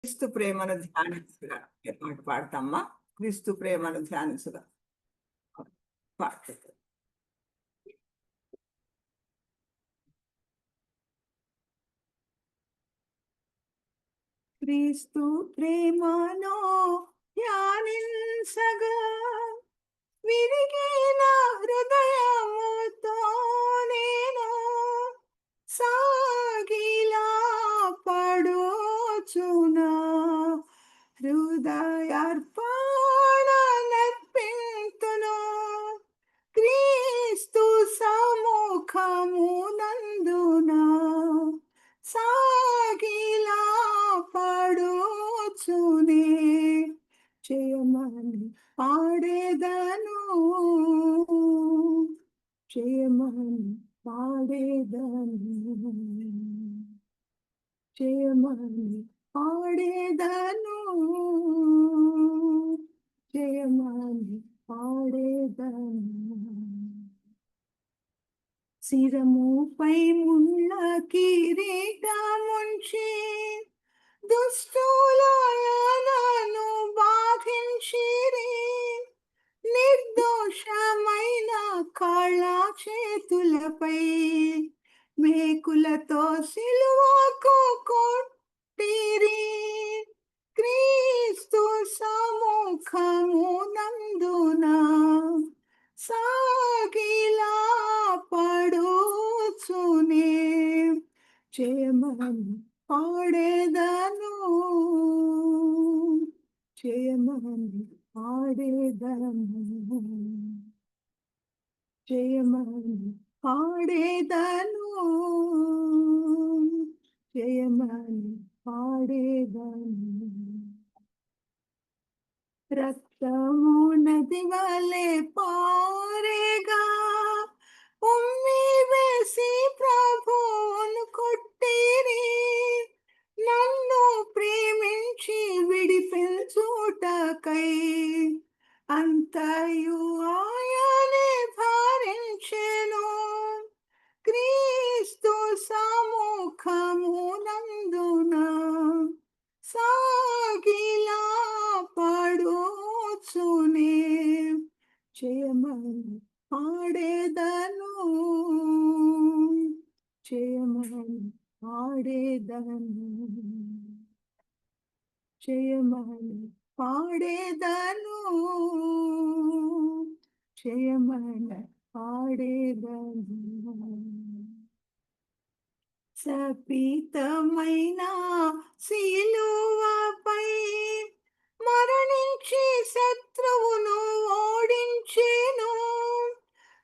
క్రీస్తు ప్రేమను ధ్యానించుగా పాట పాడతామ్మా. క్రీస్తు ప్రేమను ధ్యానించుగా పాడుతుంది. క్రీస్తు ప్రేమను ధ్యానించగా విరిగిన హృదయముతో నేను సాగిలా పడుచునా హృదయార్పణ నర్పింతును క్రీస్తు సముఖమునందునా సాగిలా పడుచునే చేయమని పాడేదను చేయమని పాడేదను చేయమని పాడేదను చేయమని పాడేదను శిరముపై ముళ్ళ కిరీటముంచి దుష్టులను బాధించిరి నిర్దోషమైన కాళ్ళ చేతులపై మేకులతో సిలువకు కొట్టిరి క్రీస్తు సముఖమునందునా సాగిలా పడుచునే చేయమని పాడేదను చేయమని పాడేదను చేయమని పాడేదను చేయమని పాడేదను రక్తము నది వలె పారేగా ఉమ్మి వేసి ప్రభువును కొట్టిరి నన్ను ప్రేమించి విడిపించుటకై అంతయు ఆయనే భరించెను క్రీస్తు సముఖమునందునా సాగిలా పడుచునే చేయమని పాడేదను చేయమని పాడేదను చేయమని పాడేదను చేయమని పాడేదను శపితమైన సిలువపై మరణించి శత్రువును ఓడించెను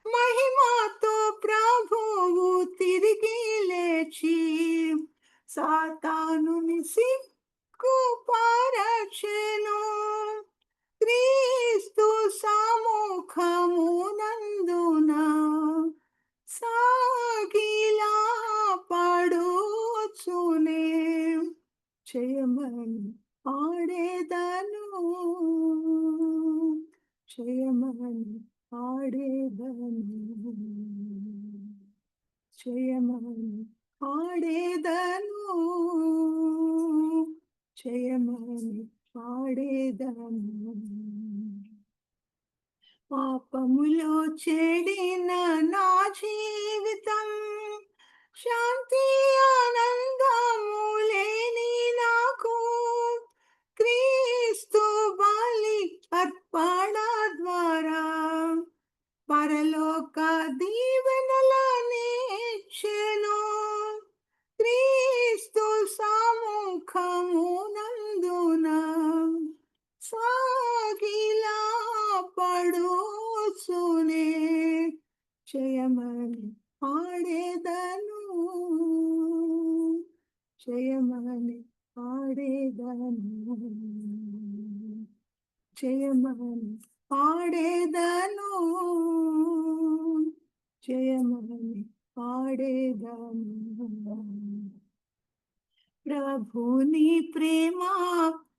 మహిమతో ప్రభువు తిరిగి లేచి సాతానుని సిగ్గుపరచెను క్రీస్తు సముఖమునందునా సాగిలా పడుచునే చేయమని పాడేదను చేయమని పాడేదను చేయమని పాడేదను చేయమని పాడేదను పాపములో చెడిన నా జీవితం శాంతి ఆనందము లేని నాకు క్రీస్తు బలి అర్పణ ద్వారా పరలోక దీవెనలనిచ్చెను క్రీస్తు సముఖమునందునా సాగిలా పడుచునే చేయమని పాడేదను చేయమని పాడేదను చేయమని పాడేదను చేయమని పాడేదను ప్రభుని ప్రేమ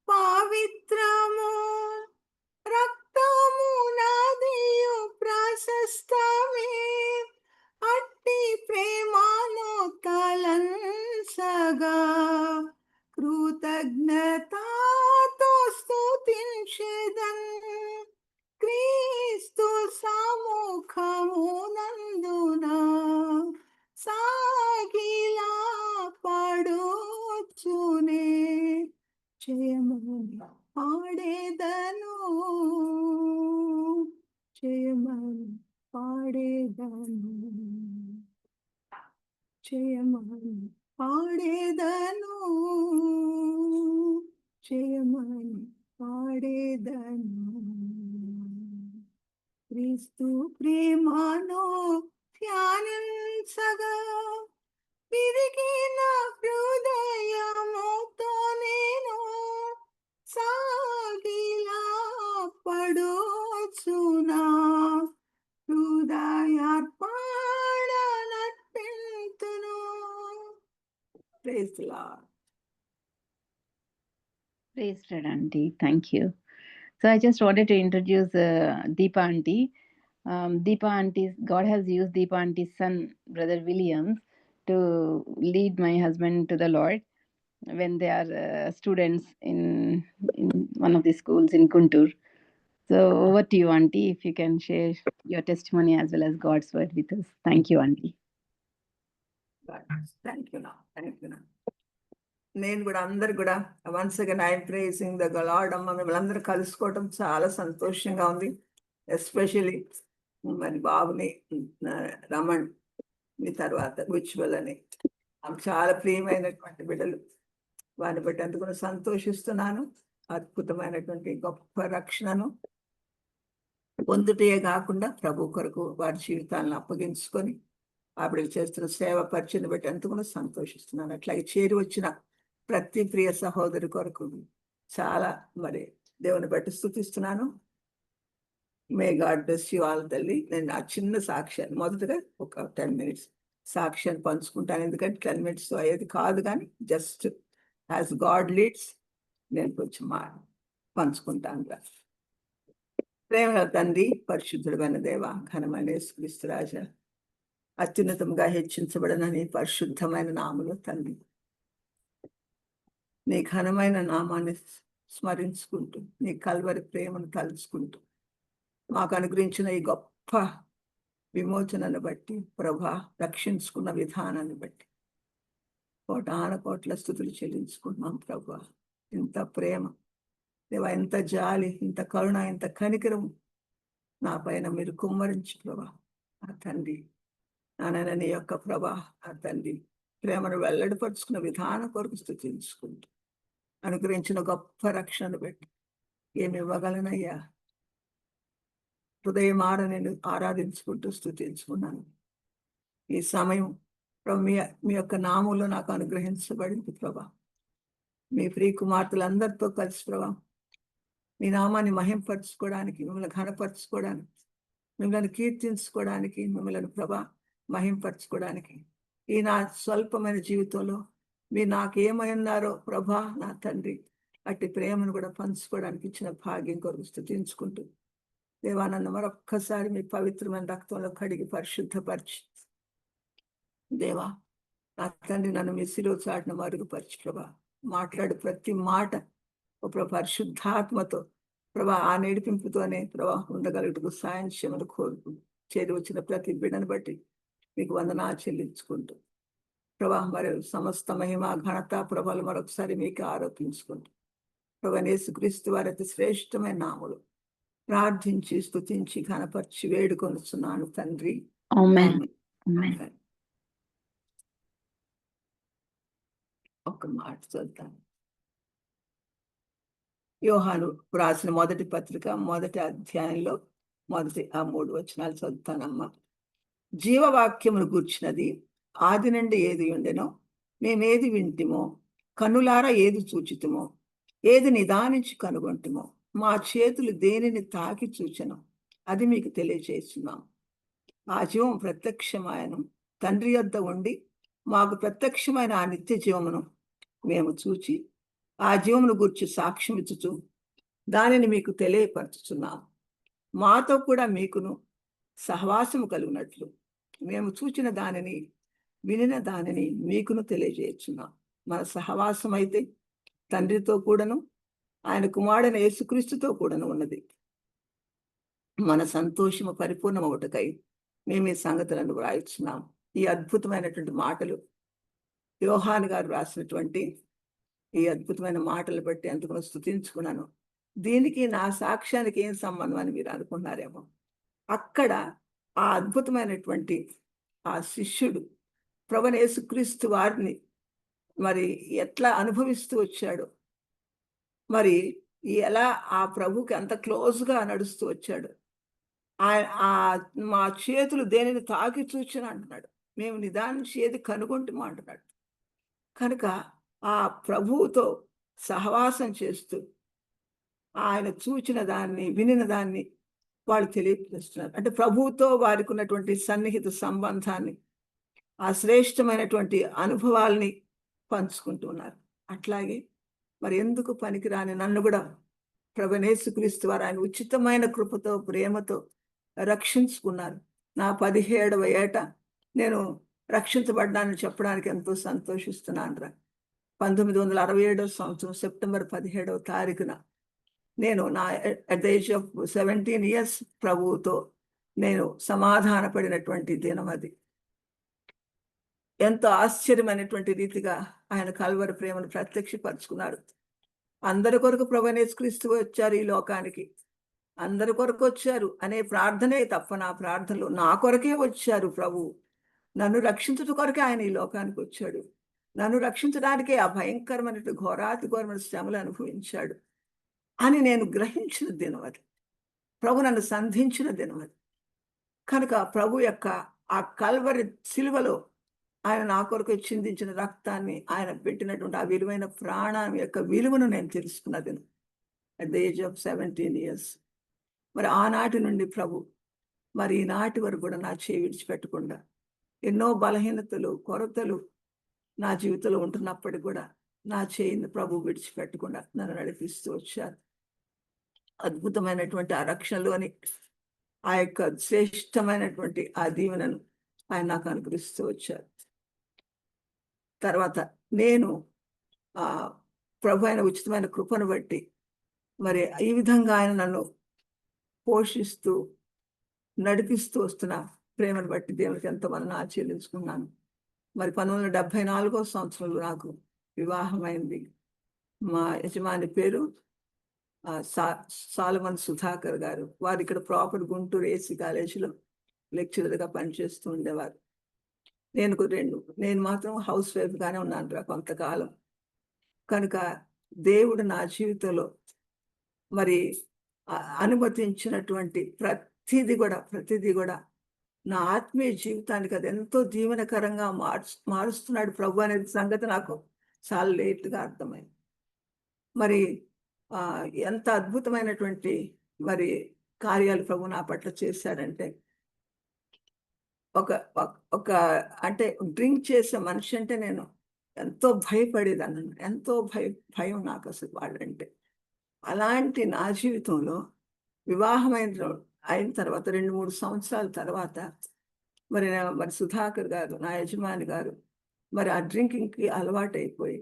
పవిత్రము రక్తము నదియు ప్రశస్తమే అట్టి ప్రేమను తలంచగా కృతజ్ఞత జయమని పాడేదను, జయమని పాడేదను, జయమని పాడేదను, జయమని పాడేదను. క్రీస్తు ప్రేమను ధ్యానించగా విరిగిన హృదయముతో నేను సాగిలా పడుచునా హృదయార్పణనర్పింతును. Praise the Lord. Praise God, Auntie. Thank you. So I just wanted to introduce Deepa Auntie. Deepa Auntie, God has used Deepa Auntie's son, Brother Williams, to lead my husband to the Lord when they are students in one of the schools in Guntur. So over to you, Auntie, if you can share your testimony as well as God's word with us. Thank you, Auntie. Thank you now. Thank you now. నేను కూడా అందరు కూడా once again I'm praising the lord. అమ్మ మిమ్మల్ని అందరూ కలుసుకోవటం చాలా సంతోషంగా ఉంది. ఎస్పెషలీ మరి బాబుని రమణ్, మీ తర్వాత ఉజ్వల్ అని చాలా ప్రియమైనటువంటి బిడ్డలు, వారిని బట్టి అందుకు సంతోషిస్తున్నాను. అద్భుతమైనటువంటి గొప్ప రక్షణను పొందుటే కాకుండా ప్రభు కొరకు వారి జీవితాలను అప్పగించుకొని ఆవిడ చేస్తున్న సేవ పరిచయం బట్టి అందుకు సంతోషిస్తున్నాను. అట్లాగే చేరి వచ్చిన ప్రతి ప్రియ సహోదరి కొరకు చాలా మరి దేవుని బట్టి స్తుతిస్తున్నాను. May God bless you all తల్లి. నేను ఆ చిన్న సాక్ష్యాన్ని మొదటగా ఒక 10 minutes సాక్ష్యాన్ని పంచుకుంటాను. ఎందుకంటే 10 minutes అయ్యేది కాదు, కానీ జస్ట్ యాజ్ గాడ్ లీడ్స్ నేను కొంచెం పంచుకుంటాను. ప్రేమ తండ్రి, పరిశుద్ధుడైన దేవ, ఘనమైన యేసుక్రీస్తు రాజా, అత్యున్నతంగా హెచ్చించబడిన నీ పరిశుద్ధమైన నామములో తండ్రి, నీ ఘనమైన నామాన్ని స్మరించుకుంటూ, నీ కల్వరి ప్రేమను తలుచుకుంటూ, మాకు అనుగ్రహించిన ఈ గొప్ప విమోచనను బట్టి, ప్రభా రక్షించుకున్న విధానాన్ని బట్టి కోటాన స్తుతులు చెల్లించుకుంటున్నాం. ప్రభా ఇంత ప్రేమ దేవా, ఇంత జాలి, ఇంత కరుణ, ఇంత కనికరం నా పైన మీరు కుమ్మరించి ప్రభా ఆ తండ్రి, నాన్న నీ యొక్క ప్రభా ఆ తండ్రి ప్రేమను వెల్లడిపరుచుకున్న విధానం కొరకు స్తుతించుకుంటూ, అనుగ్రహించిన గొప్ప రక్షణను బట్టి ఏమి ఇవ్వగలనయ్యా. హృదయమార నేను ఆరాధించుకుంటూ స్తుతించుకున్నాను. ఈ సమయం ప్రభు మీ యొక్క నామంలో నాకు అనుగ్రహించబడింది ప్రభా. మీ ప్రియ కుమార్తెలందరితో కలిసి ప్రభా మీ నామాన్ని మహింపరచుకోవడానికి, మిమ్మల్ని ఘనపరచుకోవడానికి, మిమ్మల్ని కీర్తించుకోవడానికి, మిమ్మల్ని ప్రభా మహింపరచుకోవడానికి ఈ నా స్వల్పమైన జీవితంలో మీరు నాకేమైనారో ప్రభా నా తండ్రి అట్టి ప్రేమను కూడా పంచుకోవడానికి ఇచ్చిన భాగ్యం కొరకు స్తుతించుకుంటూ, దేవా నన్ను మరొక్కసారి మీ పవిత్రమైన రక్తంలో కడిగి పరిశుద్ధపరిచి, దేవా నా తండ్రి నన్ను మీ శిలువ చాటున మరుగుపరిచి ప్రభా మాట్లాడు ప్రతి మాట పరిశుద్ధాత్మతో ప్రభా ఆ నడిపింపుతోనే ప్రభా ఉండగలుగుటకు సాయం చేయమని కోరుకు చేరి వచ్చిన ప్రతి బిడ్డను బట్టి మీకు వందనా చెల్లించుకుంటూ ప్రభా మరి సమస్త మహిమ ఘనత ప్రభలు మరొకసారి మీకు ఆరోపించుకుంటూ ప్రభా యేసుక్రీస్తు వారి అతి శ్రేష్టమైన నామములో ప్రార్థించి స్తుతించి ఘనపరిచి వేడుకొనుచున్నాను తండ్రి. ఒక్క మాట చదువుతాను. యోహాను రాసిన మొదటి పత్రిక 1వ అధ్యాయంలో మొదటి 3 వచనాలు చదువుతానమ్మా. జీవవాక్యమును గూర్చినది ఆది నుండి ఏది ఉండెనో, మేమేది వింటిమో, కన్నులారా ఏది చూచితుమో, ఏది నిదానించి కనుగొంటుమో, మా చేతులు దేనిని తాకి చూచెనో అది మీకు తెలియజేస్తున్నాం. ఆ జీవం ప్రత్యక్షమాయను, తండ్రి యొద్ద ఉండి మాకు ప్రత్యక్షమైన ఆ నిత్య జీవమును మేము చూచి ఆ జీవమును గురించి సాక్ష్యం ఇచ్చుచు దానిని మీకు తెలియపరచుచున్నాం. మాతో కూడా మీకును సహవాసము కలుగునట్లు మేము చూచిన దానిని వినిన దానిని మీకును తెలియజేస్తున్నాం. మన సహవాసం అయితే తండ్రితో కూడాను ఆయన కుమారుడైన యేసుక్రీస్తుతో కూడాను ఉన్నది. మన సంతోషము పరిపూర్ణమవుటకై మేము ఈ సంగతులను వ్రాయిస్తున్నాం. ఈ అద్భుతమైనటువంటి మాటలు యోహాను గారు రాసినటువంటి ఈ అద్భుతమైన మాటలు బట్టి ఎంతగానో స్తుతించుకున్నాను. దీనికి నా సాక్ష్యానికి ఏం సంబంధం అని మీరు అనుకున్నారేమో. అక్కడ ఆ అద్భుతమైనటువంటి ఆ శిష్యుడు ప్రభువైన యేసుక్రీస్తు వారిని మరి ఎట్లా అనుభవిస్తూ వచ్చాడో, మరి ఎలా ఆ ప్రభువుకి అంత క్లోజ్‌గా నడుస్తూ వచ్చాడు. మా చేతులు దేనిని తాకి చూచెను అంటున్నాడు. మేము నిదానించి ఏది కనుగొంటిమో అంటున్నాడు. కనుక ఆ ప్రభువుతో సహవాసం చేస్తూ, ఆయన చూచిన దాన్ని, వినిన దాన్ని వాళ్ళు తెలియజేస్తున్నారు. అంటే ప్రభువుతో వారికున్నటువంటి సన్నిహిత సంబంధాన్ని, ఆ శ్రేష్టమైనటువంటి అనుభవాల్ని పంచుకుంటూ ఉన్నారు. అట్లాగే మరి ఎందుకు పనికిరాని నన్ను గూడా ప్రభువైన యేసుక్రీస్తు వారు ఆయన ఉచితమైన కృపతో, ప్రేమతో రక్షించుకున్నారు. నా 17వ ఏట నేను రక్షించబడ్డానని చెప్పడానికి ఎంతో సంతోషిస్తున్నానురా. 1967 సంవత్సరం సెప్టెంబర్ 17వ తారీఖున నేను at the age of 17 years ప్రభువుతో నేను సమాధానపడినటువంటి దినం అది. ఎంతో ఆశ్చర్యమైనటువంటి రీతిగా ఆయన కల్వరి ప్రేమను ప్రత్యక్షపరుచుకున్నారు. అందరి కొరకు ప్రభువైన యేసుక్రీస్తు వచ్చారు ఈ లోకానికి. అందరి కొరకు వచ్చారు అనే ప్రార్థనే తప్ప నా ప్రార్థనలు నా కొరకే వచ్చారు ప్రభువు. నన్ను రక్షించుట కొరకే ఆయన ఈ లోకానికి వచ్చాడు. నన్ను రక్షించడానికే ఆ భయంకరమైనటువంటి ఘోరాతి ఘోరమైన శ్రమలు అనుభవించాడు అని నేను గ్రహించిన దినం అది. ప్రభు నన్ను సంధించిన దినం అది. కనుక ప్రభు యొక్క ఆ కల్వరి సిలువలో ఆయన నా కొరకు చిందించిన రక్తాన్ని, ఆయన పెట్టినటువంటి ఆ విలువైన ప్రాణం యొక్క విలువను నేను తెలుసుకున్న దినం. At the age of 17 years. మరి ఆనాటి నుండి ప్రభు మరి ఈనాటి వరకు కూడా నా చేయి విడిచిపెట్టకుండా ఎన్నో బలహీనతలు, కొరతలు నా జీవితంలో ఉంటున్నప్పటికీ కూడా నా చేయిని ప్రభు విడిచిపెట్టకుండా నన్ను నడిపిస్తూ వచ్చారు. అద్భుతమైనటువంటి ఆ రక్షణలోని ఆ యొక్క శ్రేష్టమైనటువంటి ఆ దీవెనను ఆయన నాకు అనుగ్రహిస్తూ వచ్చారు. తర్వాత నేను ప్రభు ఆయన ఉచితమైన కృపను బట్టి మరి ఈ విధంగా ఆయన నన్ను పోషిస్తూ నడిపిస్తూ వస్తున్న ప్రేమను బట్టి దేవునికి ఎంతో మనం ఆచరించుకున్నాను. మరి 1974 సంవత్సరంలో నాకు వివాహమైంది. మా యజమాని పేరు సాలమన్ సుధాకర్ గారు. వారు ఇక్కడ ప్రాపర్ గుంటూరు ఏసీ కాలేజీలో లెక్చరర్గా పనిచేస్తూ ఉండేవారు. నేను మాత్రం హౌస్ వైఫ్గానే ఉన్నాను కొంతకాలం. కనుక దేవుడు నా జీవితంలో మరి అనుమతించినటువంటి ప్రతిదీ కూడా నా ఆత్మీయ జీవితానికి అది ఎంతో దీవెనకరంగా మారుస్తున్నాడు ప్రభు అనే సంగతి నాకు చాలా లేట్గా అర్థమైంది. మరి ఎంత అద్భుతమైనటువంటి మరి కార్యాలు ప్రభు నా పట్ల చేశాడంటే, ఒక అంటే డ్రింక్ చేసే మనిషి అంటే నేను ఎంతో భయపడేదాన్ని. ఎంతో భయం నాకు అసలు వాళ్ళంటే. అలాంటి నా జీవితంలో అయిన తర్వాత 2-3 సంవత్సరాల తర్వాత మరి సుధాకర్ గారు, నా యజమాని గారు మరి ఆ డ్రింకింగ్‌కి అలవాటైపోయి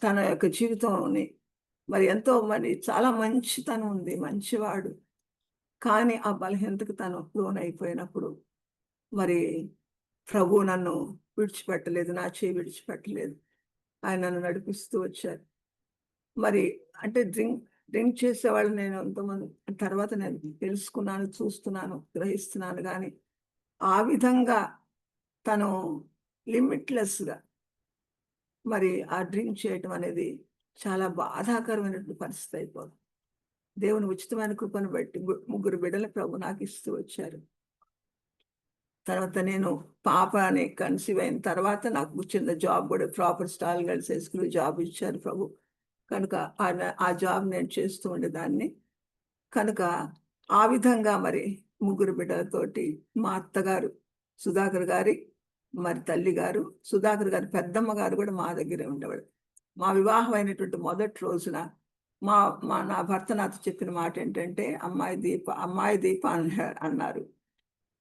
తన యొక్క జీవితంని మరి ఎంతో మరి చాలా మంచితనం ఉంది, మంచివాడు. కానీ ఆ బలహీనతకు తను లోనైపోయినప్పుడు మరి ప్రభువు నన్ను విడిచిపెట్టలేదు, నా చేయి విడిచిపెట్టలేదు. ఆయన నన్ను నడిపిస్తూ వచ్చారు. మరి అంటే డ్రింక్ చేసేవాళ్ళు నేను ఎంతోమంది తర్వాత నేను తెలుసుకున్నాను, చూస్తున్నాను, గ్రహిస్తున్నాను. కానీ ఆ విధంగా తను లిమిట్లెస్‌గా మరి ఆ డ్రింక్ చేయటం అనేది చాలా బాధాకరమైనటువంటి పరిస్థితి అయిపోయింది. దేవుని ఉచితమైన కృపను బట్టి 3 బిడ్డల ప్రభు నాకు ఇస్తూ వచ్చారు. తర్వాత నేను పాపని కన్సీవ్ అయిన తర్వాత నాకు చిన్న జాబ్ కూడా proper stall girls high school job ఇచ్చారు ప్రభు. కనుక ఆ జాబ్ నేను చేస్తూ ఉండేదాన్ని. కనుక ఆ విధంగా మరి 3 బిడ్డలతోటి మా అత్తగారు సుధాకర్ గారి మరి తల్లి గారు, సుధాకర్ గారి పెద్దమ్మ గారు కూడా మా దగ్గరే ఉండేవాడు. మా వివాహం అయినటువంటి మొదటి రోజున నా భర్త నాతో చెప్పిన మాట ఏంటంటే, అమ్మాయి దీప అన్నారు.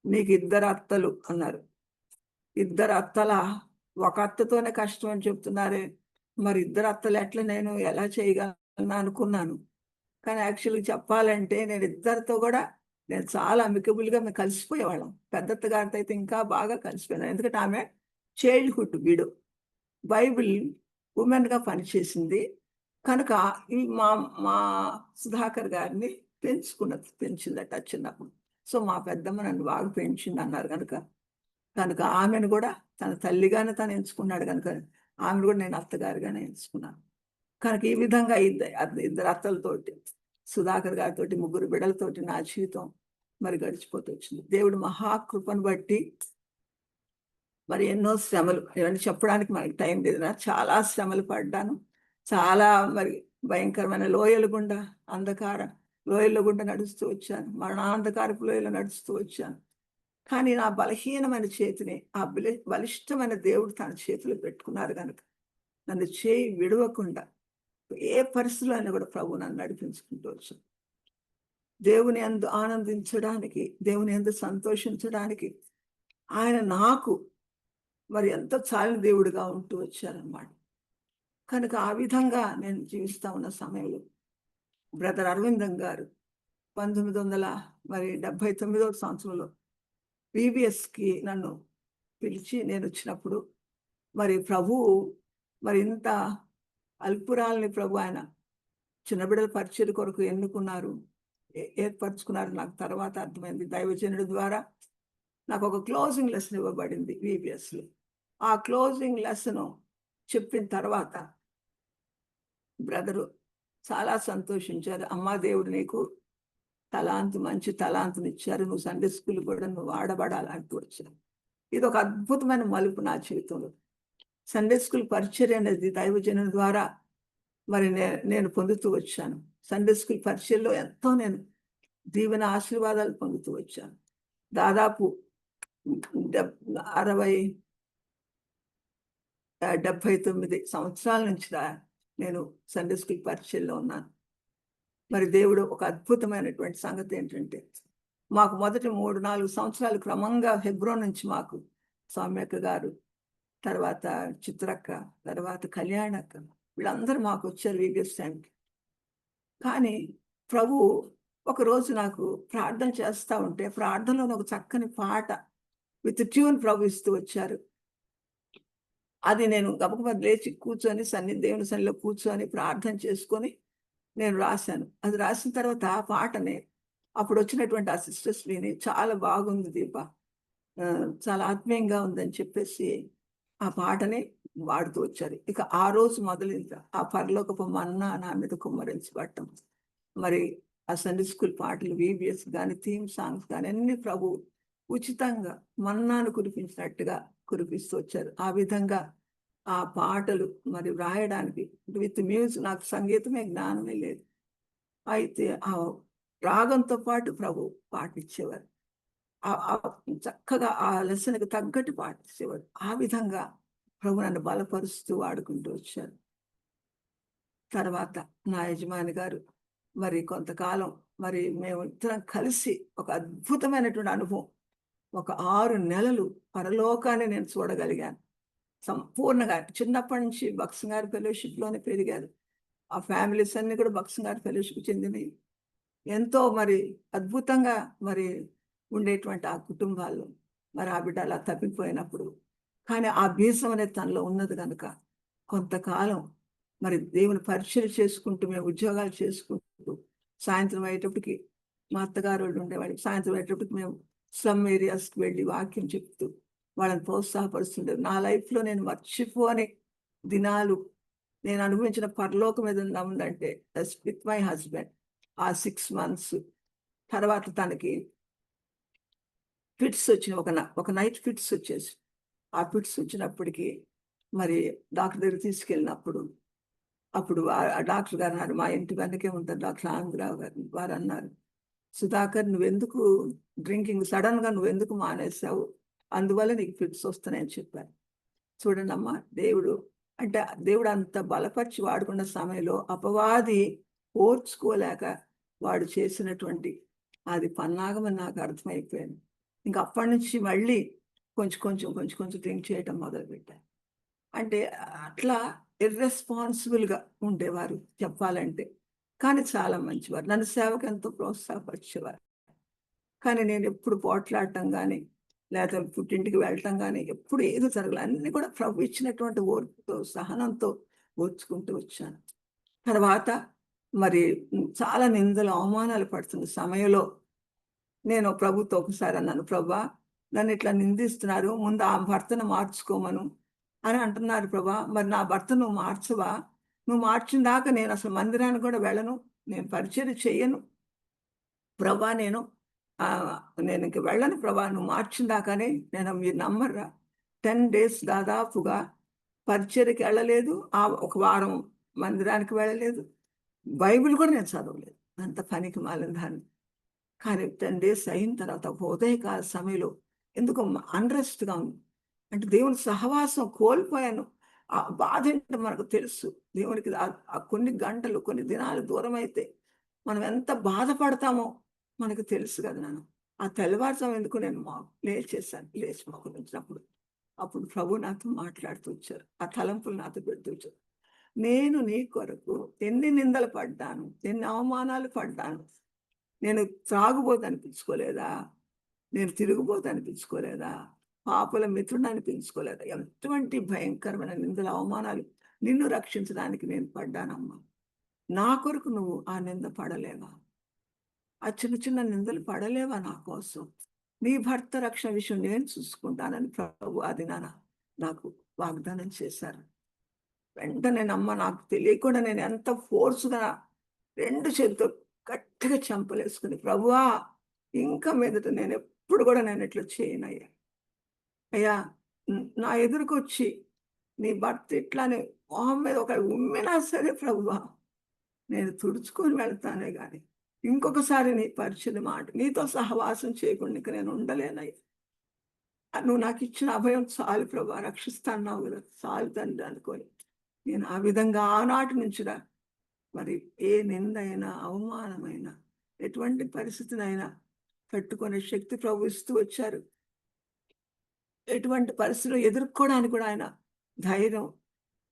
నీకు 2 అత్తలు అన్నారు. 2 అత్తలా? ఒక అత్తతోనే కష్టం అని చెప్తున్నారే, మరి 2 అత్తలు ఎట్లా నేను ఎలా చేయగలను అనుకున్నాను. కానీ యాక్చువల్‌గా చెప్పాలంటే నేను ఇద్దరితో కూడా నేను చాలా అమికబుల్‌గా మేము కలిసిపోయేవాళ్ళం. పెద్దత్త గారితో అయితే ఇంకా బాగా కలిసిపోయాను. ఎందుకంటే ఆమె చైల్డ్‌హుడ్ విడో. బైబిల్ ఉమెన్గా పనిచేసింది. కనుక ఈ మా మా సుధాకర్ గారిని పెంచిందట చిన్నప్పుడు. సో మా పెద్దమ్మ నన్ను బాగా పెంచింది అన్నారు కనుక కనుక ఆమెను కూడా తన తల్లిగానే తను ఎంచుకున్నాడు కనుక ఆమెను కూడా నేను అత్తగారిగానే ఎంచుకున్నాను. కనుక ఈ విధంగా ఇద్దరు అత్తలతోటి సుధాకర్ గారితోటి 3 బిడ్డలతోటి నా జీవితం మరి గడిచిపోతూ వచ్చింది. దేవుడు మహాకృపను బట్టి మరి ఎన్నో శ్రమలు, ఇవన్నీ చెప్పడానికి మనకి టైం లేదు. చాలా శ్రమలు పడ్డాను. చాలా మరి భయంకరమైన లోయల గుండా, అంధకార లోయల గుండా నడుస్తూ వచ్చాను. మరణాంధకారపు లోయలో నడుస్తూ వచ్చాను. కానీ నా బలహీనమైన చేతిని ఆ బలిష్టమైన దేవుడు తన చేతిలో పెట్టుకున్నారు కనుక నన్ను చేయి విడవకుండా ఏ పరిస్థితుల్లో అయినా కూడా ప్రభు నన్ను నడిపించుకుంటూ వచ్చాను. దేవుని యందు ఆనందించడానికి, దేవుని యందు సంతోషించడానికి ఆయన నాకు మరి ఎంత చాలిన దేవుడిగా ఉంటూ వచ్చారన్నమాట. కనుక ఆ విధంగా నేను జీవిస్తా ఉన్న సమయంలో బ్రదర్ అరవిందం గారు 1979వ సంవత్సరంలో VBSకి నన్ను పిలిచి నేను వచ్చినప్పుడు మరి ప్రభువు మరి ఇంత అల్పురాలని ప్రభు ఆయన చిన్న బిడ్డల పరిచయం కొరకు ఎన్నుకున్నారు, ఏర్పరచుకున్నారు. నాకు తర్వాత అర్థమైంది. దైవజనుడి ద్వారా నాకు ఒక క్లోజింగ్ లెసన్ ఇవ్వబడింది VBSలో. ఆ క్లోజింగ్ లెసన్ చెప్పిన తర్వాత బ్రదరు చాలా సంతోషించారు. అమ్మా దేవుడు నీకు మంచి తలాంతునిచ్చారు, నువ్వు సండే స్కూల్ కూడా నువ్వు వాడబడాలంటూ వచ్చారు. ఇది ఒక అద్భుతమైన మలుపు నా జీవితంలో. సండే స్కూల్ పరిచర్య అనేది దైవజనుల ద్వారా మరి నేను పొందుతూ వచ్చాను. సండే స్కూల్ పరిచర్యలో ఎంతో నేను దీవెన ఆశీర్వాదాలు పొందుతూ వచ్చాను. దాదాపు 79 సంవత్సరాల నుంచి నేను సండే స్కూల్ పరిచర్యలో ఉన్నాను. మరి దేవుడు ఒక అద్భుతమైనటువంటి సంగతి ఏంటంటే మాకు మొదటి 3-4 సంవత్సరాలు క్రమంగా హెబ్రోన్ నుంచి మాకు సౌమ్యక్క గారు, తర్వాత చిత్రక్క, తర్వాత కళ్యాణక్క, వీళ్ళందరూ మాకు వచ్చారు VBS టైంకి. కానీ ప్రభు ఒకరోజు నాకు ప్రార్థన చేస్తూ ఉంటే ప్రార్థనలో ఒక చక్కని పాట విత్ ట్యూన్ ప్రభు ఇస్తూ వచ్చారు. అది నేను గబగబా లేచి కూర్చొని దేవుని సన్నిధిలో కూర్చొని ప్రార్థన చేసుకొని నేను రాశాను. అది రాసిన తర్వాత ఆ పాటని అప్పుడు వచ్చినటువంటి ఆ సిస్టర్స్ విని చాలా బాగుంది దీప, చాలా ఆత్మీయంగా ఉందని చెప్పేసి ఆ పాటని వాడుతూ వచ్చారు. ఇక ఆ రోజు మొదలైంది ఆ పరలోకపు మన్నా నా మీద కుమ్మరించబడటం. మరి ఆ సండే స్కూల్ పాటలు VBS కానీ థీమ్ సాంగ్స్ కానీ అన్ని ప్రభు ఉచితంగా మన్నాను కురిపించినట్టుగా కురిపిస్తూ వచ్చారు. ఆ విధంగా ఆ పాటలు మరి వ్రాయడానికి విత్ మ్యూజిక్, నాకు సంగీతమే జ్ఞానమే లేదు. అయితే ఆ రాగంతో పాటు ప్రభు పాటించేవారు. చక్కగా ఆ లెసన్కి తగ్గట్టు పాటించేవారు. ఆ విధంగా ప్రభు నన్ను బలపరుస్తూ వాడుకుంటూ వచ్చారు. తర్వాత నా యజమాని గారు మరి కొంతకాలం మరి మేము ఇద్దరం కలిసి ఒక అద్భుతమైనటువంటి అనుభవం, ఒక 6 నెలలు పరలోకాన్ని నేను చూడగలిగాను సంపూర్ణంగా. చిన్నప్పటి నుంచి బక్సింగ్ గారి ఫెలోషిప్లోనే పెరిగారు. ఆ ఫ్యామిలీస్ అన్ని కూడా బక్సింగ్ గారి ఫెలోషిప్ చెందినవి. ఎంతో మరి అద్భుతంగా మరి ఉండేటువంటి ఆ కుటుంబాల్లో మరి ఆ బిడ్డ అలా తప్పిపోయినప్పుడు, కానీ ఆ బీజం అనేది తనలో ఉన్నది కనుక కొంతకాలం మరి దేవుని పరిచయం చేసుకుంటూ మేము ఉద్యోగాలు చేసుకుంటూ సాయంత్రం అయ్యేటప్పటికి మా అత్తగారు వాళ్ళు ఉండేవాళ్ళు. సాయంత్రం అయ్యేటప్పటికి మేము స్లమ్ ఏరియాస్కి వెళ్ళి వాక్యం చెప్తూ వాళ్ళని ప్రోత్సాహపరుస్తుండేది. నా లైఫ్లో నేను మర్చిపోని దినాలు, నేను అనుభవించిన పరలోకం ఏదన్నా ఉందంటే విత్ మై హస్బెండ్. ఆ 6 months తర్వాత తనకి ఫిట్స్ వచ్చిన ఒక నైట్ ఫిట్స్ వచ్చేసి, ఆ ఫిట్స్ వచ్చినప్పటికీ మరి డాక్టర్ దగ్గర తీసుకెళ్ళినప్పుడు అప్పుడు ఆ డాక్టర్ గారు అన్నారు, మా ఇంటి వెనకే ఉంటారు డాక్టర్ ఆనందరావు గారు, వారు అన్నారు, సుధాకర్ నువ్వెందుకు డ్రింకింగ్ సడన్గా నువ్వెందుకు మానేసావు, అందువల్ల నీకు ఫిట్స్ వస్తున్నాయని చెప్పారు. చూడండి అమ్మా, దేవుడు అంత బలపరిచి వాడుకున్న సమయంలో అపవాది ఓర్చుకోలేక వాడు చేసినటువంటి అది పన్నాగమని నాకు అర్థమైపోయింది. ఇంకా అప్పటి నుంచి మళ్ళీ కొంచెం డ్రింక్ చేయటం మొదలుపెట్టాను. అంటే అట్లా ఇర్రెస్పాన్సిబుల్గా ఉండేవారు చెప్పాలంటే, కానీ చాలా మంచివారు. నన్ను సేవకు ఎంతో ప్రోత్సాహపరిచేవారు. కానీ నేను ఎప్పుడు పోట్లాడటం కానీ లేకపోతే పుట్టింటికి వెళ్ళటం కానీ ఎప్పుడు ఏదో జరగలేదు. అన్నీ కూడా ప్రభు ఇచ్చినటువంటి ఓర్పుతో, సహనంతో ఓర్చుకుంటూ వచ్చాను. తర్వాత మరి చాలా నిందలు, అవమానాలు పడుతున్న సమయంలో నేను ప్రభుతో ఒకసారి అన్నాను, ప్రభా నన్ను ఇట్లా నిందిస్తున్నారు, ముందు ఆ భర్తను మార్చుకోమను అని అంటున్నారు ప్రభా. మరి నా భర్త నువ్వు మార్చవా? నువ్వు మార్చిన దాకా నేను అసలు మందిరానికి కూడా వెళ్ళను, నేను పరిచర్య చెయ్యను ప్రభా. నేను ఇంక వెళ్ళను ప్రభా, నువ్వు మార్చిన దాకానే. మీరు నమ్మర్రా, 10 days దాదాపుగా పరిచర్యకి వెళ్ళలేదు, ఒక వారం మందిరానికి వెళ్ళలేదు, బైబిల్ కూడా నేను చదవలేదు, అంత పనికి మాలిన దాన్ని. కానీ 10 days అయిన తర్వాత ఒక ఉదయకాల సమయంలో ఎందుకో అన్రెస్ట్గా ఉంది. అంటే దేవుని సహవాసం కోల్పోయాను. ఆ బాధ ఏంటో మనకు తెలుసు. దేవునికి ఆ కొన్ని గంటలు, కొన్ని దినాలు దూరం అయితే మనం ఎంత బాధపడతామో మనకు తెలుసు కదా నాన్న. ఆ తెల్లవారుజాము ఎందుకు నేను లేచి మోకరించినప్పుడు అప్పుడు ప్రభు నాతో మాట్లాడుతూ వచ్చారు. ఆ తలంపులు నాతో పెడుతూ వచ్చారు. నేను నీ కొరకు ఎన్ని నిందలు పడ్డాను, ఎన్ని అవమానాలు పడ్డాను. నేను త్రాగుబోతు అనిపించుకోలేదా? నేను తిరుగుబోతు అనిపించుకోలేదా? పాపుల మిత్రుడు అనిపించుకోలేదా? ఎటువంటి భయంకరమైన నిందల అవమానాలు నిన్ను రక్షించడానికి నేను పడ్డానమ్మా. నా కొరకు నువ్వు ఆ నింద పడలేవా? ఆ చిన్న చిన్న నిందలు పడలేవా నా కోసం? నీ భర్త రక్షణ విషయం నేను చూసుకుంటానని ప్రభు అది నాకు వాగ్దానం చేశారు. వెంటనే నాకు తెలియకుండా నేను ఎంత ఫోర్స్గా 2 చేతితో గట్టిగా చెంపలేసుకుని, ప్రభువా ఇంకా మీదట నేను ఎప్పుడు కూడా నేను ఇట్లా చేయనయ్యా. అయ్యా నా ఎదురుకొచ్చి నీ భర్త ఇట్లానే మొహం మీద ఒక ఉమ్మినా సరే ప్రభువా, నేను తుడుచుకొని వెళ్తానే కానీ ఇంకొకసారి నీ పరిచయం మాట, నీతో సహవాసం చేయకుండా ఇంక నేను ఉండలేనయ్యా. నువ్వు నాకు ఇచ్చిన అభయం చాలు ప్రభా, రక్షిస్తాన్నావు కదా, చాలు తండ్రి అనుకొని నేను ఆ విధంగా ఆనాటి నుంచిరా మరి ఏ నిందైనా, అవమానమైనా, ఎటువంటి పరిస్థితినైనా తట్టుకునే శక్తి ప్రభు ఇస్తూ వచ్చారు. ఎటువంటి పరిస్థితులు ఎదుర్కోవడానికి కూడా ఆయన ధైర్యం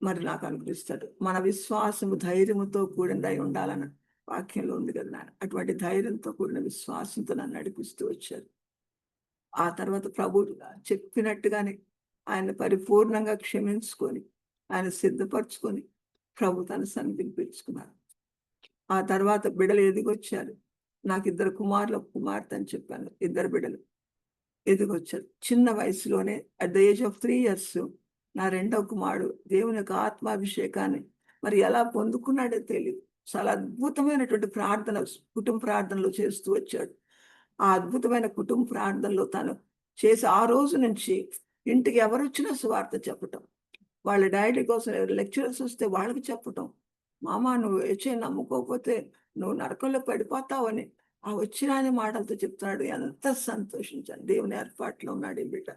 మరి నాకు అనుగ్రహిస్తాడు. మన విశ్వాసము ధైర్యముతో కూడినదై ఉండాలన్న వాక్యంలో ఉంది కదా నాన్న. అటువంటి ధైర్యంతో కూడిన విశ్వాసంతో నన్ను నడిపిస్తూ వచ్చారు. ఆ తర్వాత ప్రభు చెప్పినట్టుగానే ఆయన పరిపూర్ణంగా క్షమించుకొని, ఆయన సిద్ధపరచుకొని ప్రభు తన సన్నిధిని పిలుచుకున్నారు. ఆ తర్వాత బిడ్డలు ఎదిగొచ్చారు. నాకు 2 కుమారులు, ఒక కుమార్తె అని చెప్పాను. 2 బిడ్డలు ఎదిగొచ్చారు. చిన్న వయసులోనే at the age of 3 years నా 2వ కుమారుడు దేవుని యొక్క ఆత్మాభిషేకాన్ని మరి ఎలా పొందుకున్నాడో తెలియదు. చాలా అద్భుతమైనటువంటి కుటుంబ ప్రార్థనలు చేస్తూ వచ్చాడు. ఆ అద్భుతమైన కుటుంబ ప్రార్థనలో తను చేసి ఆ రోజు నుంచి ఇంటికి ఎవరొచ్చినా సువార్త చెప్పటం, వాళ్ళ డాడీ కోసం లెక్చరర్స్ వస్తే వాళ్ళకి చెప్పటం, మామ నువ్వు వచ్చే నమ్ముకోకపోతే నువ్వు నరకంలో పడిపోతావని ఆ వచ్చిన అనే మాటలతో చెప్తున్నాడు. ఎంత సంతోషించాను. దేవుని ఏర్పాట్లో ఉన్నాడు ఈ బిడ్డ.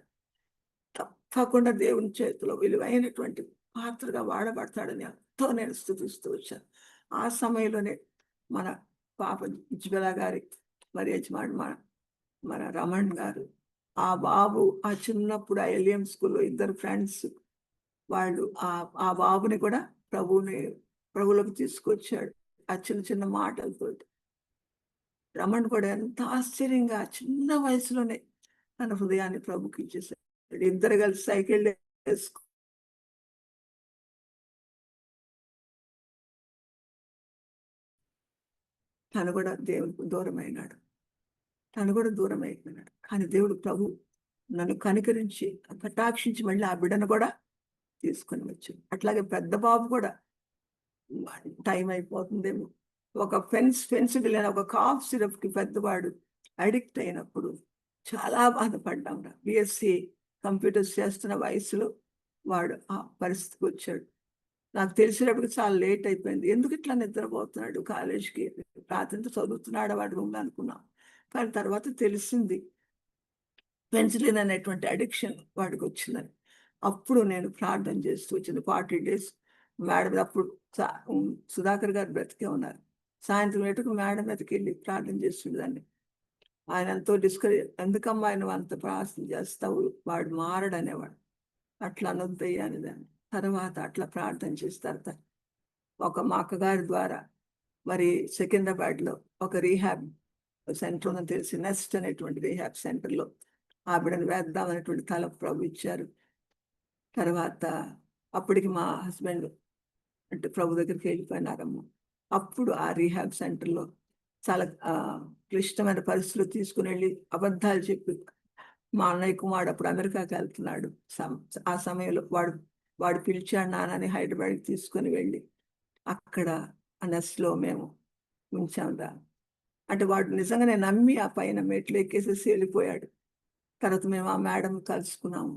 తప్పకుండా దేవుని చేతిలో విలువైనటువంటి పాత్రగా వాడబడతాడని ఎంతో నేను స్తుతిస్తూ వచ్చాను. ఆ సమయంలోనే మన పాప జ్వల గారి మరి యజమాని మన రమణ్ గారు, ఆ బాబు ఆ చిన్నప్పుడు ఆ ఎలియం స్కూల్లో 2 ఫ్రెండ్స్ వాళ్ళు ఆ బాబుని కూడా ప్రభువులోకి తీసుకొచ్చాడు ఆ చిన్న చిన్న మాటలతోటి. రమణ్ కూడా ఎంత ఆశ్చర్యంగా చిన్న వయసులోనే తన హృదయాన్ని ప్రభుకి ఇచ్చేసాడు. 2 కలిసి సైకిల్ వేసుకు తను కూడా దేవునికి దూరమైనాడు. కానీ దేవుడు ప్రభు నన్ను కనికరించి, కటాక్షించి మళ్ళీ ఆ బిడ్డను కూడా తీసుకొని వచ్చాడు. అట్లాగే పెద్ద బాబు కూడా టైం అయిపోతుందేమో, ఒక ఫెన్స్కి లేని ఒక కాఫ్ సిరప్కి పెద్దవాడు అడిక్ట్ అయినప్పుడు చాలా బాధపడ్డాం. బిఎస్సి కంప్యూటర్స్ చేస్తున్న వయసులో వాడు ఆ పరిస్థితికి వచ్చాడు. నాకు తెలిసినప్పటికి చాలా లేట్ అయిపోయింది. ఎందుకు ఇట్లా నిద్రపోతున్నాడు, కాలేజ్కి రాత్రి చదువుతున్నాడు వాడు రూమ్లో అనుకున్నాం. కానీ తర్వాత తెలిసింది పెన్సిలిన్ అనేటువంటి అడిక్షన్ వాడికి వచ్చిందని. అప్పుడు నేను ప్రార్థన చేస్తూ వచ్చింది 40 days. మేడం అప్పుడు సుధాకర్ గారు బ్రతికే ఉన్నారు. సాయంత్రం ఎటుకు మేడం మీదకి వెళ్ళి ప్రార్థన చేస్తుండేదాన్ని. ఆయన ఎంతో డిస్కరేజ్, ఎందుకమ్మా ఆయన అంత ప్రార్థన చేస్తావు, వాడు మారడనేవాడు. అట్లా అనొద్దయ్యా అనేదాన్ని. తర్వాత అట్లా ప్రార్థన చేసిన తర్వాత మా అక్కగారి ద్వారా మరి సికింద్రాబాద్లో ఒక రీహాబ్ సెంటర్ ఉందని తెలిసి, నెస్ట్ అనేటువంటి రీహాబ్ సెంటర్లో ఆ బిడ్డను వేద్దామనేటువంటి తలపు ప్రభు ఇచ్చారు. తర్వాత అప్పటికి మా హస్బెండ్ అంటే ప్రభు దగ్గరికి వెళ్ళిపోయినారమ్మ. అప్పుడు ఆ రీహాబ్ సెంటర్లో చాలా క్లిష్టమైన పరిస్థితులు తీసుకుని వెళ్ళి అబద్ధాలు చెప్పి, మా అన్నయ్య కుమారుడు అప్పుడు అమెరికాకి వెళ్తున్నాడు. ఆ సమయంలో వాడు పిలిచాడు నాన్నని హైదరాబాద్కి తీసుకొని వెళ్ళి అక్కడ ఆ నెస్లో మేము ఉంచాంరా. అంటే వాడు నిజంగానే నమ్మి ఆ పైన మెట్లు ఎక్కేసేసి వెళ్ళిపోయాడు. తర్వాత మేము ఆ మేడం కలుసుకున్నాము.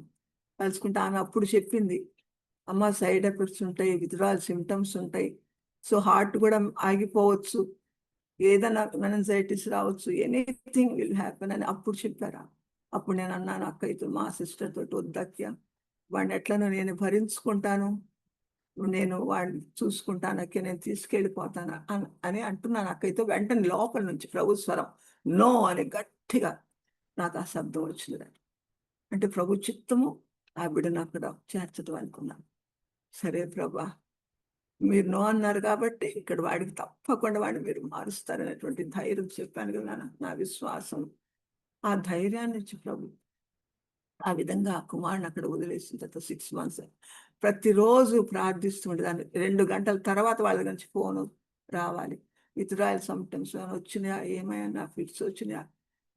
కలుసుకుంటే ఆమె అప్పుడు చెప్పింది, అమ్మ సైడ్ ఎఫెక్ట్స్ ఉంటాయి, విత్డ్రాల్ సిమ్టమ్స్ ఉంటాయి, సో హార్ట్ కూడా ఆగిపోవచ్చు, ఏదైనా మెనింజైటిస్ రావచ్చు, ఎనీథింగ్ విల్ హ్యాపెన్ అని అప్పుడు చెప్పారా. అప్పుడు నేను అన్నాను అక్కయ్యతో, మా సిస్టర్ తోటి, వద్దక్య వాడిని ఎట్లనో నేను భరించుకుంటాను, నేను వాడిని చూసుకుంటాను అక్క, నేను తీసుకెళ్ళిపోతాను అని అంటున్నాను అక్కయ్యతో. వెంటనే లోపల నుంచి ప్రభు స్వరం నో అని గట్టిగా నాకు ఆ శబ్దం వచ్చింది. అంటే ప్రభు చిత్తము ఆ బిడ్డను అక్కడ చేర్చడం అనుకున్నాను. సరే ప్రభా, మీరు నో అన్నారు కాబట్టి ఇక్కడ వాడికి తప్పకుండా వాడిని మీరు మారుస్తారనేటువంటి ధైర్యం చెప్పాను కదా నా విశ్వాసం. ఆ ధైర్యాన్ని ఇచ్చి ప్రభు ఆ విధంగా ఆ కుమారుని అక్కడ వదిలేసిన తర్వాత 6 months ప్రతిరోజు ప్రార్థిస్తుండే దాన్ని. 2 గంటల తర్వాత వాళ్ళ నుంచి ఫోను రావాలి, విత్డ్రాయల్ సిమ్టమ్స్ వచ్చినాయా, ఏమైనా ఫిట్స్ వచ్చినాయా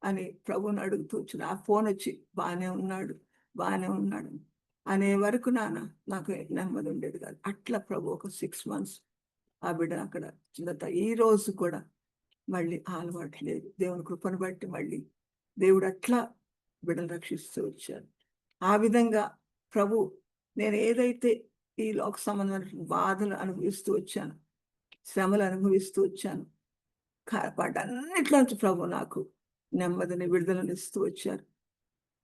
అని ప్రభుని అడుగుతూ వచ్చిన. ఆ ఫోన్ వచ్చి బాగానే ఉన్నాడు అనే వరకు నాకు నెమ్మది ఉండేది కాదు. అట్లా ప్రభు ఒక 6 months ఆ బిడ్డ అక్కడ చిన్నత. ఈ రోజు కూడా మళ్ళీ అలవాటు లేదు. దేవుని కృపను బట్టి మళ్ళీ దేవుడు అట్లా బిడ్డను రక్షిస్తూ వచ్చారు. ఆ విధంగా ప్రభు నేను ఏదైతే ఈ లోక సంబంధమైన బాధలు అనుభవిస్తూ వచ్చాను, శ్రమలు అనుభవిస్తూ వచ్చాను, వాటన్నిటిలోంచి ప్రభు నాకు నెమ్మదిని, విడుదలను ఇస్తూ వచ్చారు.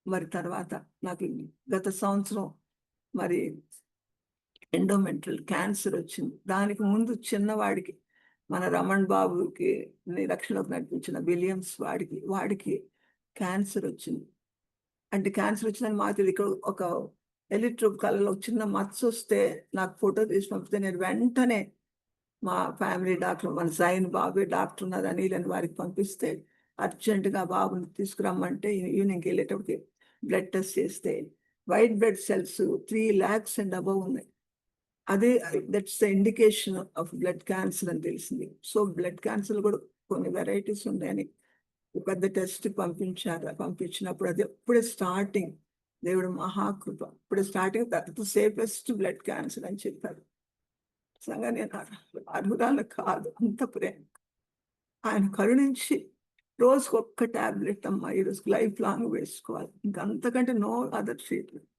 మరి తర్వాత నాకు గత సంవత్సరం మరి ఎండోమెట్రియల్ క్యాన్సర్ వచ్చింది. దానికి ముందు చిన్నవాడికి, మన రమణ్ బాబుకి రక్షణలోకి నడిపించిన విలియమ్స్ వాడికి క్యాన్సర్ వచ్చింది. అంటే క్యాన్సర్ వచ్చిందని మాకు తెలియదు. ఇక్కడ ఒక ఎలిట్రో కళ్ళలో చిన్న మచ్చ వస్తే నాకు ఫోటో తీసి పంపితే నేను వెంటనే మా ఫ్యామిలీ డాక్టర్, మన జైన్ బాబే డాక్టర్ ఉన్నారు అనిల్ అని, వారికి పంపిస్తే అర్జెంటుగా బాబుని తీసుకురమ్మంటే ఈవినింగ్కి వెళ్ళేటప్పటికి బ్లడ్ టెస్ట్ చేస్తే white blood cells 3 lakhs and above ఉన్నాయి. అదే that's the indication of blood cancer అని తెలిసింది. సో బ్లడ్ క్యాన్సర్ కూడా కొన్ని వెరైటీస్ ఉన్నాయని పెద్ద టెస్ట్ పంపించినప్పుడు అది ఎప్పుడే స్టార్టింగ్, దేవుడు మహాకృప, ఇప్పుడే starting, that safest blood cancer అని చెప్పారు. నిజంగా నేను అర్హురాలు కాదు, అంత ప్రేమ ఆయన కరుణించి రోజుకు ఒక్క టాబ్లెట్ అమ్మా ఈరోజు లైఫ్ లాంగ్ వేసుకోవాలి, ఇంకంతకంటే నో అదర్ ట్రీట్మెంట్.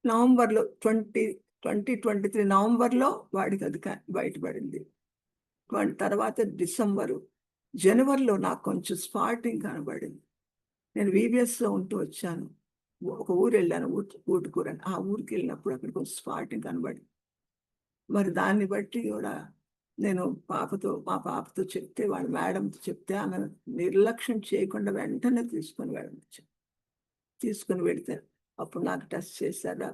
నవంబర్లో 2023 నవంబర్లో వాడికి అది బయటపడింది. తర్వాత జనవరిలో నాకు కొంచెం స్పాటింగ్ కనబడింది. నేను VBSలో ఉంటూ వచ్చాను. ఒక ఊరు వెళ్ళాను, ఊటుకూరు అని. ఆ ఊరికి వెళ్ళినప్పుడు అక్కడ కొంచెం స్పాటింగ్ కనబడింది. మరి దాన్ని బట్టి కూడా నేను మా పాపతో చెప్తే, వాళ్ళ మేడంతో చెప్తే ఆమె నిర్లక్ష్యం చేయకుండా వెంటనే తీసుకొని వెళితే అప్పుడు నాకు టెస్ట్ చేశారా,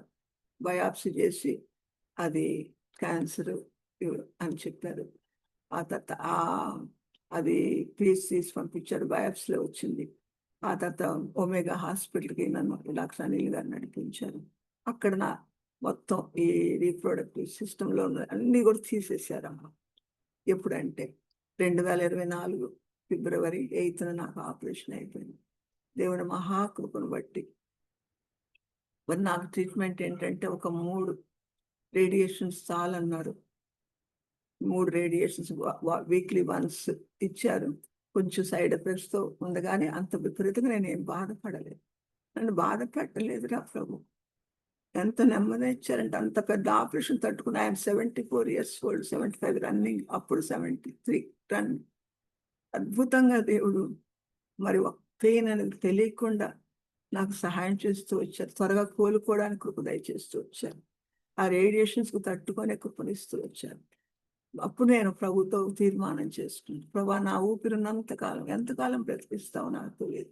బయాప్సీ చేసి అది క్యాన్సర్ అని చెప్పారు. ఆ తర్వాత అది పీస్ తీసి పంపించారు, బయాప్సీలో వచ్చింది. ఆ తర్వాత ఒమేగా హాస్పిటల్కి నన్ను డాక్టర్ అనిల్ గారు నడిపించారు. అక్కడ మొత్తం ఈ రీప్రొడక్టివ్ సిస్టంలో ఉన్న అన్నీ కూడా తీసేశారమ్మా. ఎప్పుడంటే 2024 ఫిబ్రవరి 8న నాకు ఆపరేషన్ అయిపోయింది. దేవుని మహాకృపను బట్టి మరి నాకు ట్రీట్మెంట్ ఏంటంటే ఒక 3 రేడియేషన్స్ చాలన్నారు. 3 రేడియేషన్స్ వీక్లీ వన్స్ ఇచ్చారు. కొంచెం సైడ్ ఎఫెక్ట్స్తో ఉంది, కానీ అంత విపరీతంగా నేనేం బాధపడలేదు. నన్ను బాధ పెట్టలేదురా ప్రభు. ఎంత నెమ్మది ఇచ్చారంటే, అంత పెద్ద ఆపరేషన్ తట్టుకుని, ఆయన 74 years old, 75 రన్నింగ్, అప్పుడు 73 రన్. అద్భుతంగా దేవుడు మరి పెయిన్ అనేది తెలియకుండా నాకు సహాయం చేస్తూ వచ్చారు. త్వరగా కోలుకోవడానికి కృప దయచేస్తూ వచ్చారు. ఆ రేడియేషన్స్కి తట్టుకొని కృపనిస్తూ వచ్చారు. అప్పుడు నేను ప్రభుతో తీర్మానం చేసుకున్నాను, ప్రభా నా ఊపిరినంత కాలం, ఎంతకాలం బ్రతికిస్తావు నాకు తెలియదు,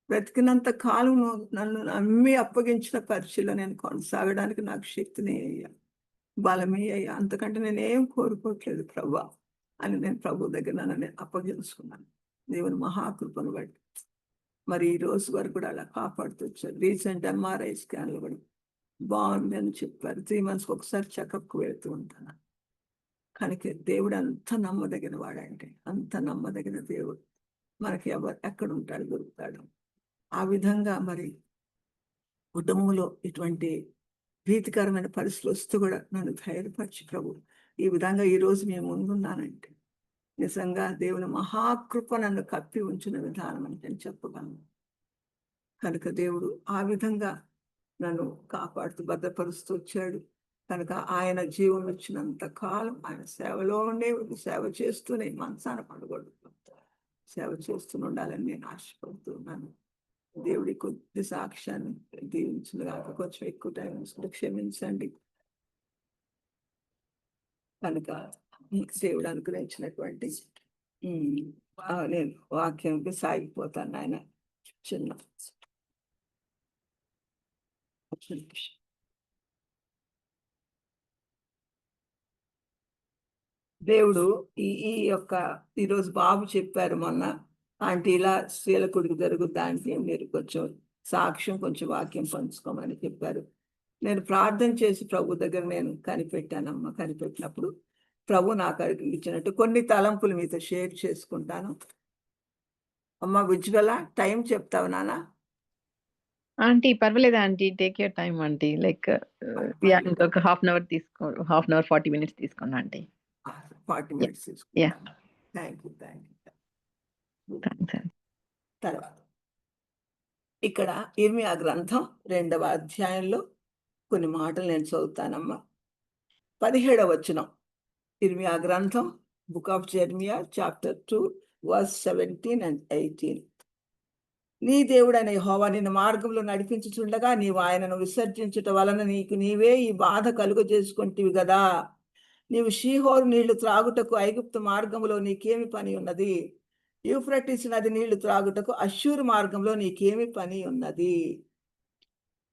బ్రతికినంత కాలం నన్ను నమ్మి అప్పగించిన పరిచయలో నేను కొనసాగడానికి నాకు శక్తిని అయ్యా, బలమే అయ్యా, అంతకంటే నేనేం కోరుకోవట్లేదు ప్రభా అని నేను ప్రభు దగ్గర నన్ను అప్పగించుకున్నాను. దేవుని మహాకృపను బట్టి మరి ఈ రోజు వరకు కూడా అలా కాపాడుతూ వచ్చారు. రీసెంట్ MRI స్కాన్లు కూడా బాగుంది అని చెప్పారు. 3 months ఒకసారి చెకప్కి వెళ్తూ ఉంటాను. కనుక దేవుడు అంత నమ్మదగిన వాడంటే, అంత నమ్మదగిన దేవుడు. మనకి ఎక్కడ ఉంటాడు, దొరుకుతాడు. ఆ విధంగా మరి కుటుంబంలో ఇటువంటి భీతికరమైన పరిస్థితులు వస్తూ కూడా నన్ను ధైర్యపరిచి ప్రభు ఈ విధంగా ఈరోజు మేము ముందున్నానంటే నిజంగా దేవుని మహాకృప నన్ను కప్పి ఉంచిన విధానం అని నేను చెప్పగలను. కనుక దేవుడు ఆ విధంగా నన్ను కాపాడుతూ భద్రపరుస్తూ వచ్చాడు. కనుక ఆయన జీవం ఇచ్చినంత కాలం ఆయన సేవలో ఉండే సేవ చేస్తూనే మనసాన పడకూడదు, సేవ చేస్తూ ఉండాలని నేను ఆశపడుతున్నాను. దేవుడి కొద్ది సాక్ష్యాన్ని దీవించిన కొంచెం ఎక్కువ టైం తీసుకుంటే క్షమించండి. కనుక దేవుడు అనుగ్రహించినటువంటి నేను వాక్యంకి సాగిపోతాను. ఆయన చిన్న దేవుడు ఈ యొక్క ఈరోజు బాబు చెప్పారు మొన్న, ఆంటీ ఇలా స్త్రీల కొడుకు జరుగుతానికి మీరు కొంచెం సాక్ష్యం కొంచెం వాక్యం పంచుకోమని చెప్పారు. నేను ప్రార్థన చేసి ప్రభు దగ్గర నేను కనిపెట్టానమ్మ. కనిపెట్టినప్పుడు ప్రభు నాకు ఇచ్చినట్టు కొన్ని తలంపులు మీతో షేర్ చేసుకుంటాను. అమ్మ విజ్వల టైం చెప్తావు నాన్న? ఆంటీ పర్వాలేదు aunty, take your time aunty. Like ఇంకొక హాఫ్ అన్ అవర్ 40 minutes తీసుకోండి ఆంటీ. 40 minutes తీసుకో. Yeah, thank you. Thanks aunty. తర్వాత ఇక్కడ ఇర్మియా గ్రంథం 2వ అధ్యాయంలో కొన్ని మాటలు నేను చదువుతానమ్మా. 17వ వచనం, ఇర్మియా గ్రంథం, book of Jeremiah, chapter 2 verse 17 and 18. నీ దేవుడైన యెహోవా నిన్ను మార్గంలో నడిపించుచుండగా నీవు ఆయనను విసర్జించుట వలన నీకు నీవే ఈ బాధ కలుగజేసుకుంటివి కదా. నీవు షీహోరు నీళ్లు త్రాగుటకు ఐగుప్తు మార్గంలో నీకేమి పని ఉన్నది? యూఫ్రటీస్ నది నీళ్లు త్రాగుటకు అష్షూరు మార్గంలో నీకేమి పని ఉన్నది?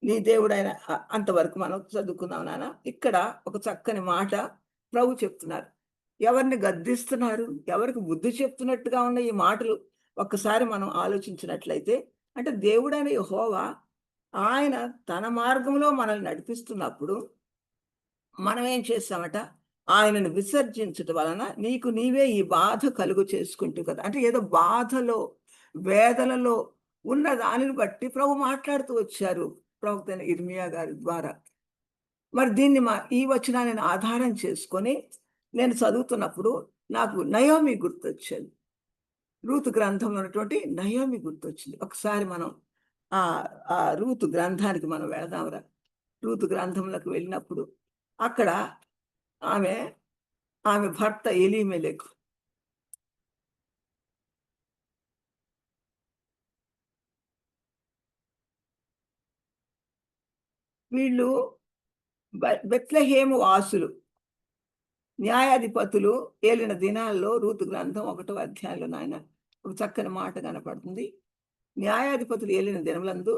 నీ దేవుడైన అంతవరకు మనం చదువుకున్నాం నాన్న. ఇక్కడ ఒక చక్కని మాట ప్రభు చెప్తున్నారు. ఎవరిని గద్దిస్తున్నారు, ఎవరికి బుద్ధి చెప్తున్నట్టుగా ఉన్న ఈ మాటలు ఒక్కసారి మనం ఆలోచించినట్లయితే, అంటే దేవుడైన యెహోవా ఆయన తన మార్గంలో మనల్ని నడిపిస్తున్నప్పుడు మనం ఏం చేస్తామట, ఆయనను విసర్జించటం వలన నీకు నీవే ఈ బాధ కలుగు చేసుకుంటూ కదా. అంటే ఏదో బాధలో వేదనలో ఉన్న దానిని బట్టి ప్రభు మాట్లాడుతూ వచ్చారు ప్రవక్త ఇర్మియా గారి ద్వారా. మరి దీన్ని ఈ వచనాన్ని ఆధారం చేసుకొని నేను చదువుతున్నప్పుడు నాకు నయోమి గుర్తొచ్చింది. రూతు గ్రంథంలో ఉన్నటువంటి నయోమి గుర్తొచ్చింది. ఒకసారి మనం ఆ రూతు గ్రంథానికి మనం వెళదాంరా. రూతు గ్రంథంలోకి వెళ్ళినప్పుడు అక్కడ ఆమె భర్త ఎలీమెలెకు వీళ్ళు బెత్లెహేము వాసులు, న్యాయాధిపతులు ఏలిన దినాల్లో. రూతు గ్రంథం 1వ అధ్యాయంలో నాయన ఒక చక్కని మాట కనపడుతుంది. న్యాయాధిపతులు ఏలిన దినములందు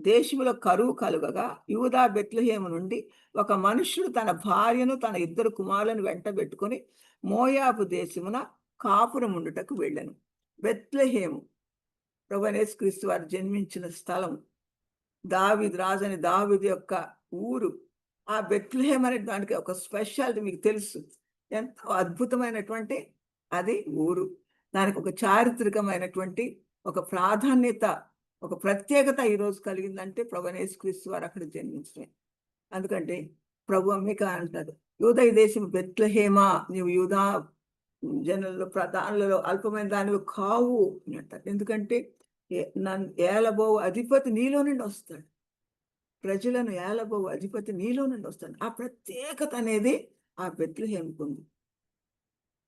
దేశములో కరువు కలుగగా యూదా బెత్లెహేము నుండి ఒక మనుష్యుడు తన భార్యను తన 2 కుమారులను వెంటబెట్టుకొని మోయాబు దేశమున కాపురముండుటకు వెళ్ళాను. బెత్లెహేము ప్రభువైన యేసుక్రీస్తు వారు జన్మించిన స్థలం, దావీదు రాజని దావీదు యొక్క ఊరు. ఆ బెత్లెహేమ్ అనే దానికి ఒక స్పెషాలిటీ మీకు తెలుసు, ఎంతో అద్భుతమైనటువంటి అది ఊరు. దానికి ఒక చారిత్రకమైనటువంటి ఒక ప్రాధాన్యత, ఒక ప్రత్యేకత ఈరోజు కలిగిందంటే ప్రభువైన యేసుక్రీస్తు వారు అక్కడ జన్మించడమే. అందుకంటే ప్రభు అమ్మిక అంటారు, యూదయ దేశం బెత్లెహేమా, నీవు యూదా జనులలో ప్రధానులలో అల్పమైన దానివి కావు అని అంటారు. ఎందుకంటే నన్ను ఏలబోవు అధిపతి నీలో నుండి వస్తాడు, ప్రజలను ఏలబోవు అధిపతి నీలో నుండి వస్తాడు. ఆ ప్రత్యేకత అనేది ఆ బెత్లెహేముకు ఉంది.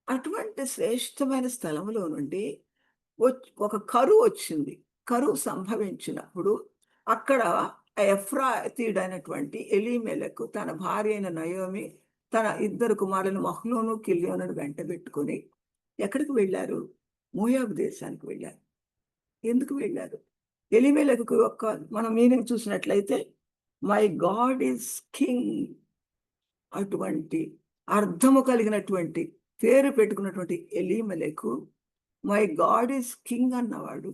అటువంటి శ్రేష్టమైన స్థలంలో నుండి ఒక కరువు వచ్చింది. కరువు సంభవించినప్పుడు అక్కడ ఎఫ్రాతీయుడైనటువంటి ఎలీమెలెకు తన భార్య అయిన నయోమి తన 2 కుమారులను మహ్లోను కిల్యోనును వెంటబెట్టుకుని ఎక్కడికి వెళ్ళారు? మోయాబు దేశానికి వెళ్ళారు. ఎందుకు వెళ్ళారు? ఎలీమెలెకు యొక్క మనం మీనింగ్ చూసినట్లయితే మై గాడ్ ఈజ్ కింగ్, అటువంటి అర్థము కలిగినటువంటి పేరు పెట్టుకున్నటువంటి Elimelech my God is king అన్నవాడు.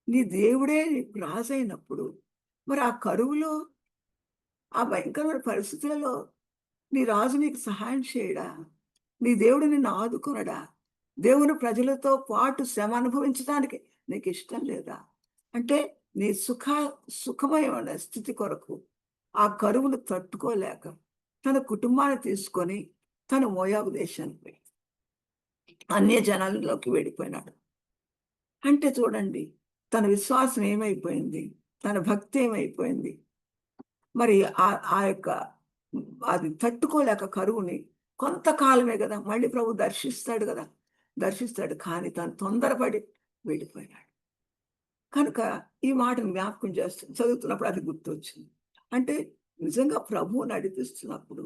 నీ దేవుడే రాజు అయినప్పుడు మరి ఆ కరువులో, ఆ భయంకరమైన పరిస్థితులలో నీ రాజు నీకు సహాయం చేయడా? నీ దేవుడు నిన్ను ఆదుకొనడా? దేవుని ప్రజలతో పాటు శ్రమ అనుభవించడానికి నీకు ఇష్టం లేదా? అంటే నీ సుఖమయమైన స్థితి కొరకు ఆ కరువును తట్టుకోలేక తన కుటుంబాన్ని తీసుకొని తను మోయాబు దేశానికి పోయి అన్య జనాలలోకి వెళ్ళిపోయినాడు. అంటే చూడండి, తన విశ్వాసం ఏమైపోయింది, తన భక్తి ఏమైపోయింది. మరి ఆ యొక్క అది తట్టుకోలేక కరువుని కొంతకాలమే కదా, మళ్ళీ ప్రభు దర్శిస్తాడు కదా, దర్శిస్తాడు. కానీ తను తొందరపడి వెళ్ళిపోయినాడు. కనుక ఈ మాటను జ్ఞాపకం చదువుతున్నప్పుడు అది గుర్తొచ్చింది. అంటే నిజంగా ప్రభువు నడిపిస్తున్నప్పుడు,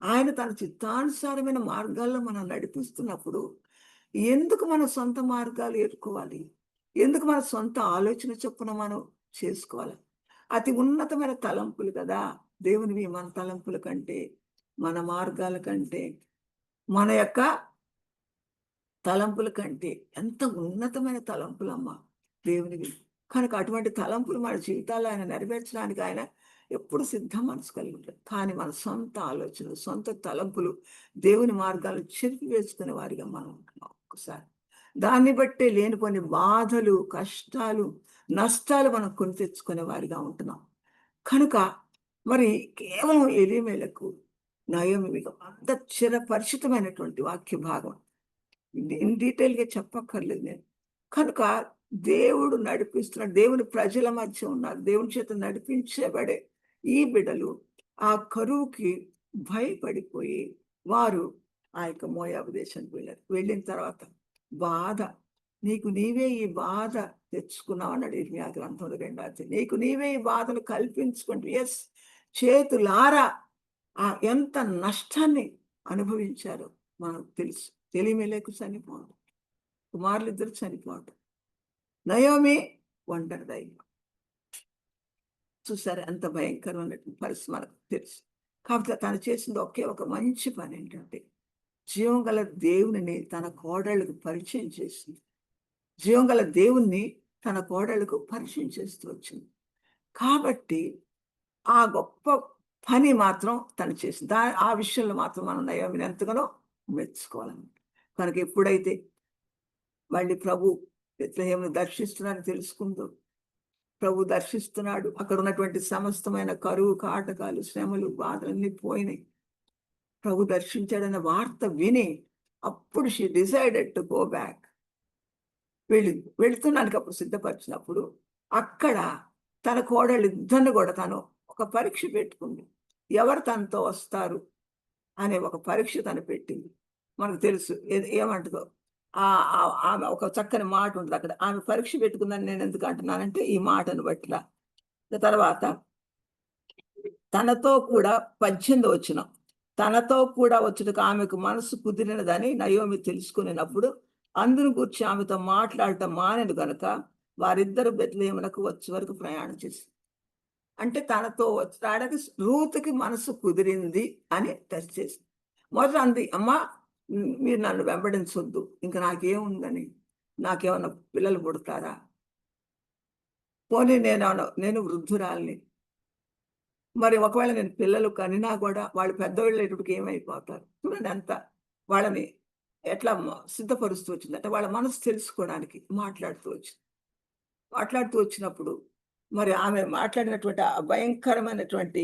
ఆయన తన చిత్తానుసారమైన మార్గాల్లో మనం నడిపిస్తున్నప్పుడు ఎందుకు మన సొంత మార్గాలు ఎన్నుకోవాలి? ఎందుకు మన సొంత ఆలోచన చొప్పున మనం చేసుకోవాలి? అతి ఉన్నతమైన తలంపులు కదా దేవునివి. మన తలంపుల కంటే, మన మార్గాల కంటే, మన యొక్క తలంపుల కంటే ఎంత ఉన్నతమైన తలంపులమ్మా దేవునివి. కనుక అటువంటి తలంపులు మన జీవితాల్లో ఆయన నెరవేర్చడానికి ఆయన ఎప్పుడు సిద్ధం మనసు కలిగి ఉంటాడు. కానీ మన సొంత ఆలోచనలు, సొంత తలంపులు దేవుని మార్గాలు చెరిపివేసుకునే వారిగా మనం ఉంటున్నాం. ఒకసారి దాన్ని బట్టే లేనిపోని బాధలు, కష్టాలు, నష్టాలు మనం కొని తెచ్చుకునే వారిగా ఉంటున్నాం. కనుక మరి కేవలం ఎలీమెలకు నయోమి అంత చిరపరిచితమైనటువంటి వాక్య భాగం, ఇన్ డీటెయిల్గా చెప్పక్కర్లేదు నేను. కనుక దేవుడు నడిపిస్తున్నాడు, దేవుని ప్రజల మధ్య ఉన్నారు, దేవుని చేత నడిపించబడే ఈ బిడ్డలు ఆ కరువుకి భయపడిపోయి వారు ఆ యొక్క మోయాబు దేశానికి వెళ్ళారు. వెళ్ళిన తర్వాత బాధ, నీకు నీవే ఈ బాధ తెచ్చుకున్నావు అన్నాడు ఇర్మియా గ్రంథంలో 2వ అధ్యాయం. నీకు నీవే ఈ బాధను కల్పించుకుంటూ, ఎస్, చేతులారా ఎంత నష్టాన్ని అనుభవించారో మనకు తెలుసు. ఎలీమెలెకు చనిపోవడం, కుమారులు ఇద్దరు చనిపోవడం, నయోమి ఒంటరిదైన. చూసారు ఎంత భయంకరమైనటువంటి పరిస్థితి మనకు తెలుసు. కాకపోతే తను చేసింది ఒకే ఒక మంచి పని ఏంటంటే, జీవం గల దేవుని తన కోడళ్ళకు పరిచయం చేసింది. జీవం గల దేవుణ్ణి తన కోడళ్ళకు పరిచయం చేస్తూ వచ్చింది. కాబట్టి ఆ గొప్ప పని మాత్రం తను చేసింది. ఆ విషయంలో మాత్రం మనం నయోమిని ఎంతగానో మెచ్చుకోవాలన్నమాట. కనుక ఎప్పుడైతే మళ్ళీ ప్రభు బెత్లెహేమును దర్శిస్తున్నారని తెలుసుకుందో, ప్రభు దర్శిస్తున్నాడు, అక్కడ ఉన్నటువంటి సమస్తమైన కరువు, కాటకాలు, శ్రమలు, బాధలన్నీ పోయినాయి, ప్రభు దర్శించాడన్న వార్త విని అప్పుడు she decided to go back. వెళుతున్నానికి అప్పుడు సిద్ధపరిచినప్పుడు అక్కడ తన కోడళ్ళు ఇద్దరిని కూడా తను ఒక పరీక్ష పెట్టుకుంది. ఎవరు తనతో వస్తారు అనే ఒక పరీక్ష తను పెట్టింది. మనకు తెలుసు ఏమంటుందో. ఆమె ఒక చక్కని మాట ఉంటుంది అక్కడ. ఆమె పరీక్ష పెట్టుకుందని నేను ఎందుకు అంటున్నానంటే ఈ మాటను బట్టిలా. తర్వాత తనతో కూడా 18వ వచనం, తనతో కూడా వచ్చుటకు ఆమెకు మనసు కుదిరినదని నయోమి తెలుసుకునేటప్పుడు అందును గురించి ఆమెతో మాట్లాడటం మానేను గనుక వారిద్దరు బెత్లెహేమునకు వచ్చే వరకు ప్రయాణం చేసింది. అంటే తనతో వచ్చడానికి రూతుకి మనసు కుదిరింది అని టెస్ట్ చేసింది. మొదట అంది, అమ్మా మీరు నన్ను వెంబడించొద్దు, ఇంకా నాకేముందని, నాకేమన్నా పిల్లలు పుడతారా, పోనీ నేను వృద్ధురాల్ని, మరి ఒకవేళ నేను పిల్లలు కనినా కూడా వాళ్ళు పెద్దవాళ్ళేటప్పటికి ఏమైపోతారు. చూడండి అంత వాళ్ళని ఎట్లా సిద్ధపరుస్తూ వచ్చింది. అంటే వాళ్ళ మనసు తెలుసుకోవడానికి మాట్లాడుతూ వచ్చినప్పుడు మరి ఆమె మాట్లాడినటువంటి ఆ భయంకరమైనటువంటి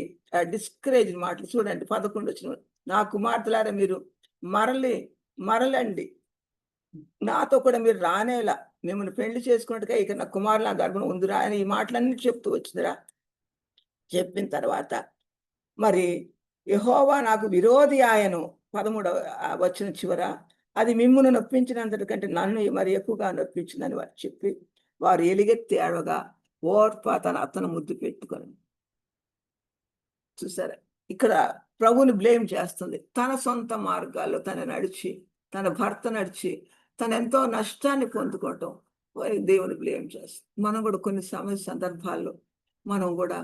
డిస్కరేజ్ మాటలు చూడండి. 11 వచ్చిన, నా కుమార్తెలారా మీరు మరలండి, నాతో కూడా మీరు రానేలా, మిమ్మల్ని పెళ్లి చేసుకున్నట్టుగా ఇక నా కుమారుల గర్భం ఉందిరా అని ఈ మాటలన్నీ చెప్తూ వచ్చిందిరా. చెప్పిన తర్వాత మరి యెహోవా నాకు విరోధి ఆయను, 13వ వచనం చివర, అది మిమ్మును నొప్పించినంతటికంటే నన్ను మరి ఎక్కువగా నొప్పించిందని వారు చెప్పి వారు ఎలుగెత్తి ఏడవగా ఓర్ప తన అత్తను ముద్దు పెట్టుకొని. చూసారా, ఇక్కడ ప్రభుని బ్లేమ్ చేస్తుంది. తన సొంత మార్గాల్లో తన భర్త నడిచి తను ఎంతో నష్టాన్ని పొందుకోవటం దేవుని బ్లేమ్ చేస్తుంది. మనం కూడా కొన్ని సందర్భాల్లో మనం కూడా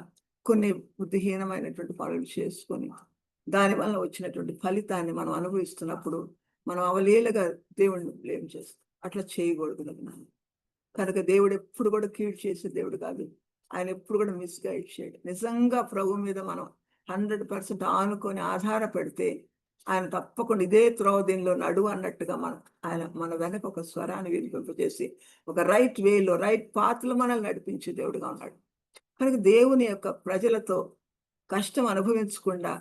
కొన్ని బుద్ధిహీనమైనటువంటి పనులు చేసుకొని దానివల్ల వచ్చినటువంటి ఫలితాన్ని మనం అనుభవిస్తున్నప్పుడు మనం అవలీలగా దేవుడిని బ్లేమ్ చేస్తాం. అట్లా చేయకూడదు కదా. కనుక దేవుడు ఎప్పుడు కూడా కీడు చేసే దేవుడు కాదు. ఆయన ఎప్పుడు కూడా మిస్గైడ్ చేయడు. నిజంగా ప్రభు మీద మనం 100% ఆనుకొని ఆధారపడితే ఆయన తప్పకుండా ఇదే త్రోవ దీనిలో నడువు అన్నట్టుగా ఆయన మన వెనక ఒక స్వరాన్ని వినిపింపజేసి ఒక రైట్ వేలో రైట్ పాత్రలో మనల్ని నడిపించే దేవుడుగా ఉన్నాడు. కనుక దేవుని యొక్క ప్రజలతో కష్టం అనుభవించకుండా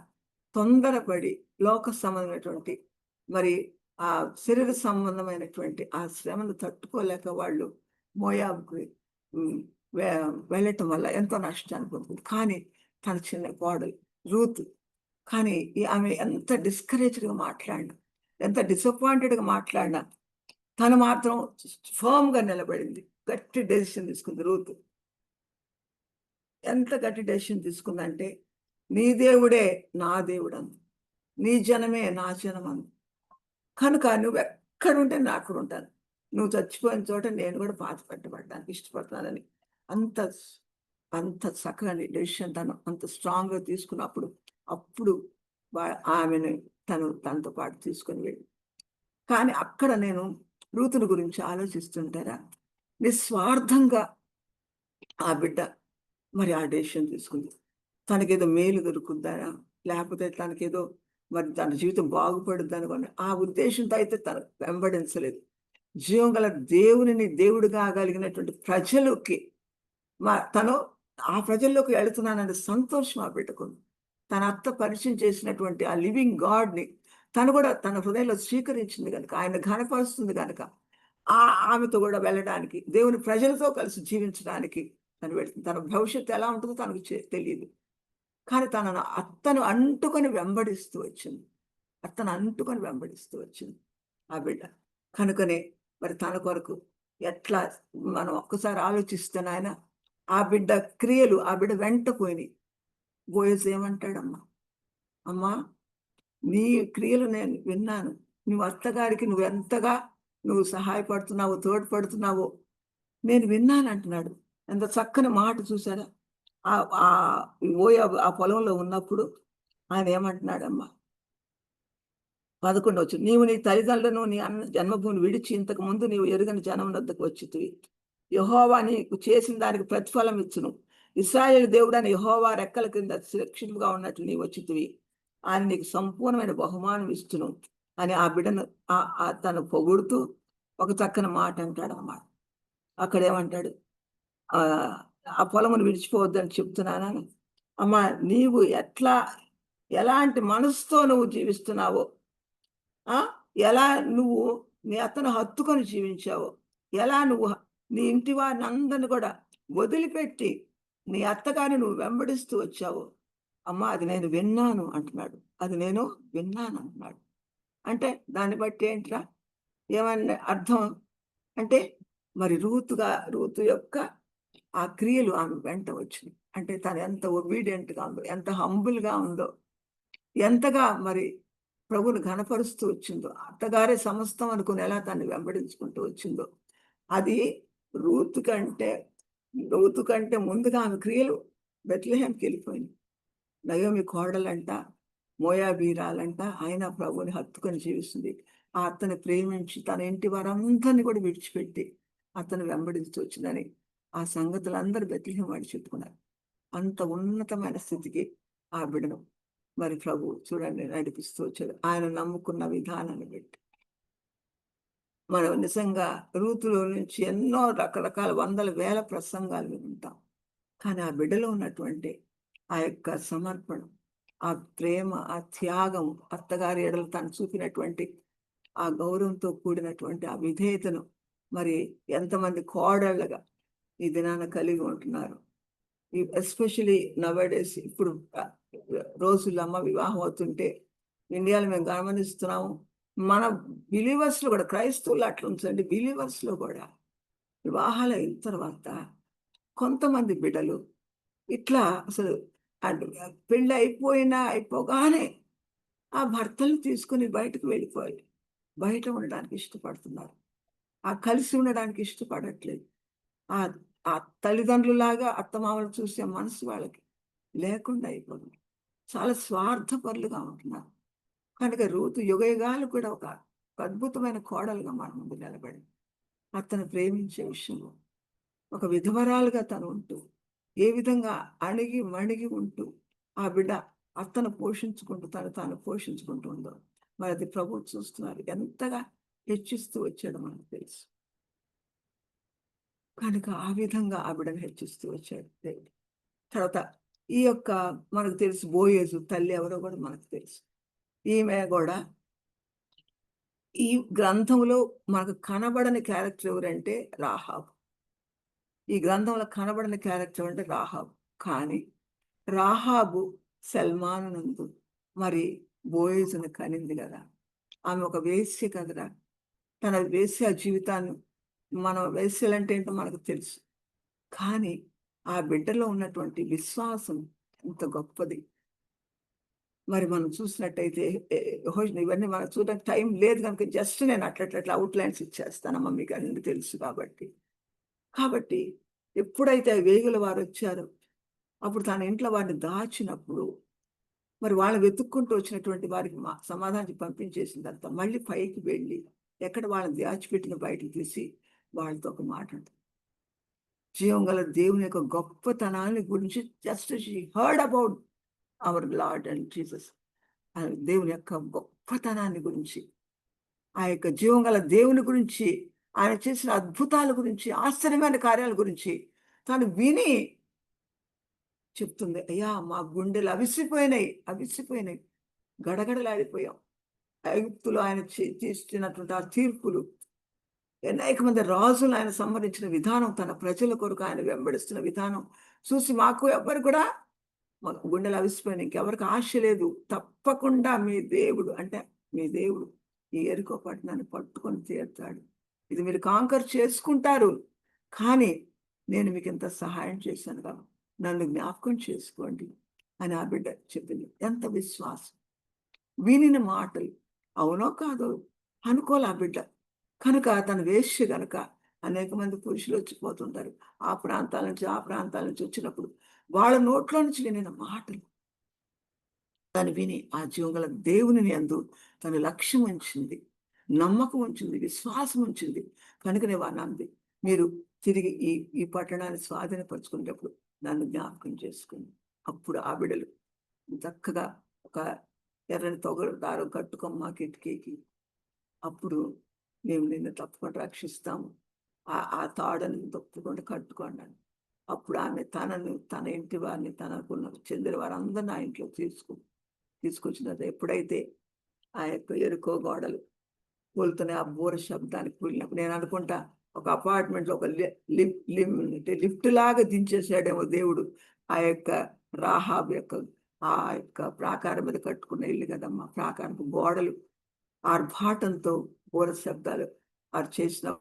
తొందరపడి లోక సంబంధమైనటువంటి మరి ఆ శరీర సంబంధమైనటువంటి ఆ శ్రమను తట్టుకోలేక వాళ్ళు మోయాబుకి వెళ్ళటం వల్ల ఎంతో నష్టాన్ని పొందుతుంది. కానీ తన చిన్న కోడలు రూత్, కానీ ఆమె ఎంత డిస్కరేజ్డ్గా మాట్లాడినా, ఎంత డిసప్పాయింటెడ్గా మాట్లాడినా తను మాత్రం ఫర్మ్గా నిలబడింది. గట్టి డెసిషన్ తీసుకుంది రూత్. ఎంత గట్టి డెసిషన్ తీసుకుందంటే, నీ దేవుడే నా దేవుడు అంది, నీ జనమే నా జనం అంది. కనుక నువ్వు ఎక్కడుంటే నేను అక్కడ ఉంటాను, నువ్వు చచ్చిపోయిన చోట నేను కూడా పాత పెట్టబడడానికి ఇష్టపడతానని అంత అంత చక్కని డెసిషన్ తను అంత స్ట్రాంగ్గా తీసుకున్నప్పుడు అప్పుడు ఆమెను తనతో పాటు తీసుకొని వెళ్ళి. కానీ అక్కడ నేను రూతుని గురించి ఆలోచిస్తుంటారా, నిస్వార్థంగా ఆ బిడ్డ మరి ఆ డెసిషన్ తీసుకుంది. తనకేదో మేలు దొరుకుద్దా, లేకపోతే తనకేదో మరి తన జీవితం బాగుపడుద్దని కొన్ని ఆ ఉద్దేశంతో అయితే తను వెంబడించలేదు. జీవం గల దేవునిని దేవుడిగా కలిగినటువంటి ప్రజలకి తను ఆ ప్రజల్లోకి వెళుతున్నానని సంతోషం ఆ బిడ్డకుంది. తన అత్త పరిచయం చేసినటువంటి ఆ లివింగ్ గాడ్ని తను కూడా తన హృదయంలో స్వీకరించింది కనుక, ఆయన ఘనపరుస్తుంది కనుక ఆమెతో కూడా వెళ్ళడానికి, దేవుని ప్రజలతో కలిసి జీవించడానికి తను వెళ్తుంది. తన భవిష్యత్తు ఎలా ఉంటుందో తనకు తెలియదు. కానీ అత్తను అంటుకొని వెంబడిస్తూ వచ్చింది. ఆ బిడ్డ. కనుకనే మరి తన కొరకు ఎట్లా మనం ఒక్కసారి ఆలోచిస్తే నాయన ఆ బిడ్డ క్రియలు ఆ బిడ్డ వెంట పోయినాయి. బోయజు ఏమంటాడమ్మా, అమ్మా నీ క్రియలు నేను విన్నాను, నువ్వు అత్తగారికి నువ్వు ఎంతగా సహాయపడుతున్నావో తోడ్పడుతున్నావో నేను విన్నాను అంటున్నాడు. ఎంత చక్కని మాట చూసారా. ఆ పొలంలో ఉన్నప్పుడు ఆయన ఏమంటున్నాడమ్మా, 11 వచ్చు, నీవు నీ తల్లిదండ్రులను నీ జన్మభూమిని విడిచి ఇంతకు ముందు నీవు ఎరుగని జనం వద్దకు వచ్చితివి. యెహోవా నీకు చేసిన దానికి ప్రతిఫలం ఇచ్చును. ఇశ్రాయేలు దేవుడని యెహోవా రెక్కల కింద సురక్షితంగా ఉన్నట్లు నీవు వచ్చితివి. ఆయన నీకు సంపూర్ణమైన బహుమానం ఇస్తును అని ఆ బిడ్డను తను పొగుడుతూ ఒక చక్కని మాట అంటాడన్నమాట. అక్కడేమంటాడు, ఆ పొలమును విడిచిపోవద్దని చెప్తున్నానని. అమ్మా నీవు ఎలాంటి మనసుతో నువ్వు జీవిస్తున్నావో, ఎలా నువ్వు నీ అత్తను హత్తుకొని జీవించావో, ఎలా నువ్వు నీ ఇంటి వారిని అందరిని కూడా వదిలిపెట్టి నీ అత్తగారిని నువ్వు వెంబడిస్తూ వచ్చావు, అమ్మా అది నేను విన్నాను అంటున్నాడు. అది నేను విన్నాను అంటున్నాడు. అంటే దాన్ని బట్టి ఏంట్రా, ఏమన్నా అర్థం అంటే మరి రూతు యొక్క ఆ క్రియలు ఆమె వెంట వచ్చినాయి. అంటే తను ఎంత ఒబీడియంట్గా ఉందో, ఎంత హంబుల్గా ఉందో, ఎంతగా మరి ప్రభుని ఘనపరుస్తూ వచ్చిందో, అత్తగారే సమస్తం అనుకుని ఎలా తను వెంబడించుకుంటూ వచ్చిందో, అది రూతు కంటే ముందుగా ఆమె క్రియలు బెత్లెహేంకి వెళ్ళిపోయింది. నయోమి కోడలంట, మోయాబీరాలంట, ఆయన ప్రభుని హత్తుకొని జీవిస్తుంది. ఆ అత్తని ప్రేమించి తన ఇంటి వారందరినీ కూడా విడిచిపెట్టి అతను వెంబడిస్తూ వచ్చిందని ఆ సంగతులందరూ బెత్లెహేం వాడు చెప్పుకున్నారు. అంత ఉన్నతమైన స్థితికి ఆ బిడ్డను మరి ప్రభు చూడండి నడిపిస్తూ వచ్చాడు. ఆయన నమ్ముకున్న విధానాన్ని బట్టి మనం నిజంగా రూతులో నుంచి ఎన్నో రకరకాల వందల వేల ప్రసంగాలు వింటాం. కానీ ఆ బిడ్డలో ఉన్నటువంటి ఆ యొక్క సమర్పణ, ఆ ప్రేమ, ఆ త్యాగం, అత్తగారి ఎడలు తను చూపినటువంటి ఆ గౌరవంతో కూడినటువంటి ఆ విధేయతను మరి ఎంతమంది కోడళ్ళగా ఈ దినాన కలిగి ఉంటున్నారు. ఎస్పెషలీ నవడేస్ ఇప్పుడు రోజుల్లో అమ్మ వివాహం అవుతుంటే ఇండియాలో మేము గమనిస్తున్నాము. మన బిలీవర్స్లో కూడా, క్రైస్తవులు అట్లా ఉంచండి, బిలీవర్స్లో కూడా వివాహాలు అయిన తర్వాత కొంతమంది బిడ్డలు ఇట్లా అసలు పెళ్ళి అయిపోగానే ఆ భర్తలు తీసుకుని బయటకు వెళ్ళిపోయి బయట ఉండడానికి ఇష్టపడుతున్నారు. కలిసి ఉండడానికి ఇష్టపడట్లేదు. ఆ తల్లిదండ్రులాగా అత్తమామలు చూసే మనసు వాళ్ళకి లేకుండా అయిపోతుంది. చాలా స్వార్థపరులుగా ఉంటున్నారు. కనుక రూతు యుగయుగాలు కూడా ఒక అద్భుతమైన కోడలుగా మన ముందు నిలబడి అతను ప్రేమించే విషయంలో ఒక విధవరాలుగా తను ఉంటూ, ఏ విధంగా అణిగి మణిగి ఉంటూ ఆ బిడ్డ అత్తను పోషించుకుంటూ తాను పోషించుకుంటూ ఉందో మరి అది ప్రభువు చూస్తున్నారు, ఎంతగా హెచ్చిస్తూ వచ్చాడు మనకు తెలుసు. కనుక ఆ విధంగా ఆవిడను హెచ్చిస్తూ వచ్చాడు దేవుడు. తర్వాత ఈ యొక్క మనకు తెలుసు బోయేజు తల్లి ఎవరో కూడా మనకు తెలుసు. ఈమె కూడా ఈ గ్రంథంలో మనకు కనబడని క్యారెక్టర్ ఎవరంటే రాహాబు. ఈ గ్రంథంలో కనబడని క్యారెక్టర్ అంటే రాహాబు. కానీ రాహాబు సల్మానునందు మరి బోయేజును కనింది కదా. ఆమె ఒక వేశ్య కదరా. తన వేశ్య జీవితాన్ని, మనం వేశ్యలంటే ఏంటో మనకు తెలుసు, కానీ ఆ బిడ్డలో ఉన్నటువంటి విశ్వాసం ఎంత గొప్పది. మరి మనం చూసినట్టయితే ఇవన్నీ మనం చూడడానికి టైం లేదు కనుక జస్ట్ నేను అట్లా అవుట్లైన్స్ ఇచ్చేస్తానమ్మా, మీకు అన్ని తెలుసు కాబట్టి. కాబట్టి ఎప్పుడైతే వేగుల వారు వచ్చారో అప్పుడు తన ఇంట్లో వారిని దాచినప్పుడు మరి వాళ్ళు వెతుక్కుంటూ వచ్చినటువంటి వారికి సమాధానం పంపించేసిన తర్వాత మళ్ళీ పైకి వెళ్ళి ఎక్కడ వాళ్ళని దాచిపెట్టిన బయటకు తీసి వాళ్ళతో ఒక మాట అంటారు. జీవం గల దేవుని యొక్క గొప్పతనాన్ని గురించి just she heard about our Lord and Jesus. దేవుని యొక్క గొప్పతనాన్ని గురించి, ఆ యొక్క జీవం గల దేవుని గురించి, ఆయన చేసిన అద్భుతాల గురించి, ఆశ్చర్యమైన కార్యాల గురించి తను విని చెప్తుంది. అయ్యా, మా గుండెలు అవిసిపోయినాయి, గడగడలాడిపోయాం. ఐగుప్తులో ఆయన చేస్తున్నటువంటి ఆ తీర్పులు, అనేక మంది రాజులు ఆయన సంహరించిన విధానం, తన ప్రజల కొరకు ఆయన వెంబడిస్తున్న విధానం చూసి మాకు ఎవ్వరు కూడా మాకు గుండెలు అవిసిపోయినాయి, ఇంకెవరికి ఆశ లేదు. తప్పకుండా మీ దేవుడు, అంటే మీ దేవుడు ఈ ఎరుకో పట్టణాన్ని పట్టుకొని తీరుతాడు. ఇది మీరు కాంకర్ చేసుకుంటారు, కానీ నేను మీకు ఇంత సహాయం చేశాను కదా, నన్ను జ్ఞాపకం చేసుకోండి అని ఆ బిడ్డ చెప్పింది. ఎంత విశ్వాసం! వినిన మాటలు అవునో కాదో అనుకోలే ఆ బిడ్డ. కనుక తను వేశ్య గనక అనేక మంది పురుషులు వచ్చిపోతుంటారు ఆ ప్రాంతాల నుంచి వచ్చినప్పుడు వాళ్ళ నోట్లో నుంచి వినిన మాటలు తను విని ఆ జీవగల దేవుని యందు తను లక్ష్యం ఉంచింది, నమ్మకం ఉంచింది, విశ్వాసం ఉంచింది. కనుకనే వానంది, మీరు తిరిగి ఈ పట్టణాన్ని స్వాధీనపరుచుకునేటప్పుడు నన్ను జ్ఞాపకం చేసుకుని. అప్పుడు ఆ బిడ్డలు చక్కగా ఒక ఎర్రని దారం కట్టుకోమ్మా కిటికీకి, అప్పుడు మేము నిన్ను తప్పకుండా రక్షిస్తాము, ఆ తాడని తప్పకుండా కట్టుకోండి. అప్పుడు ఆమె తన ఇంటి వారిని, తనకున్న చెందిన వారందరినీ ఆ ఇంట్లో తీసుకొచ్చినది. ఎప్పుడైతే ఆ యొక్క ఎరుకో గోడలు కూలుతున్నాయి, ఆ బూర శబ్దానికి కూలినప్పుడు నేను అనుకుంటా ఒక అపార్ట్మెంట్లో ఒక లిఫ్ట్ లాగా దించేసాడేమో దేవుడు ఆ యొక్క రాహాబ్ యొక్క ఆ యొక్క ప్రాకారం మీద కట్టుకున్న ఇల్లు కదమ్మా. ప్రాకారపు గోడలు ఆర్భాటంతో బూర శబ్దాలు చేసినప్పుడు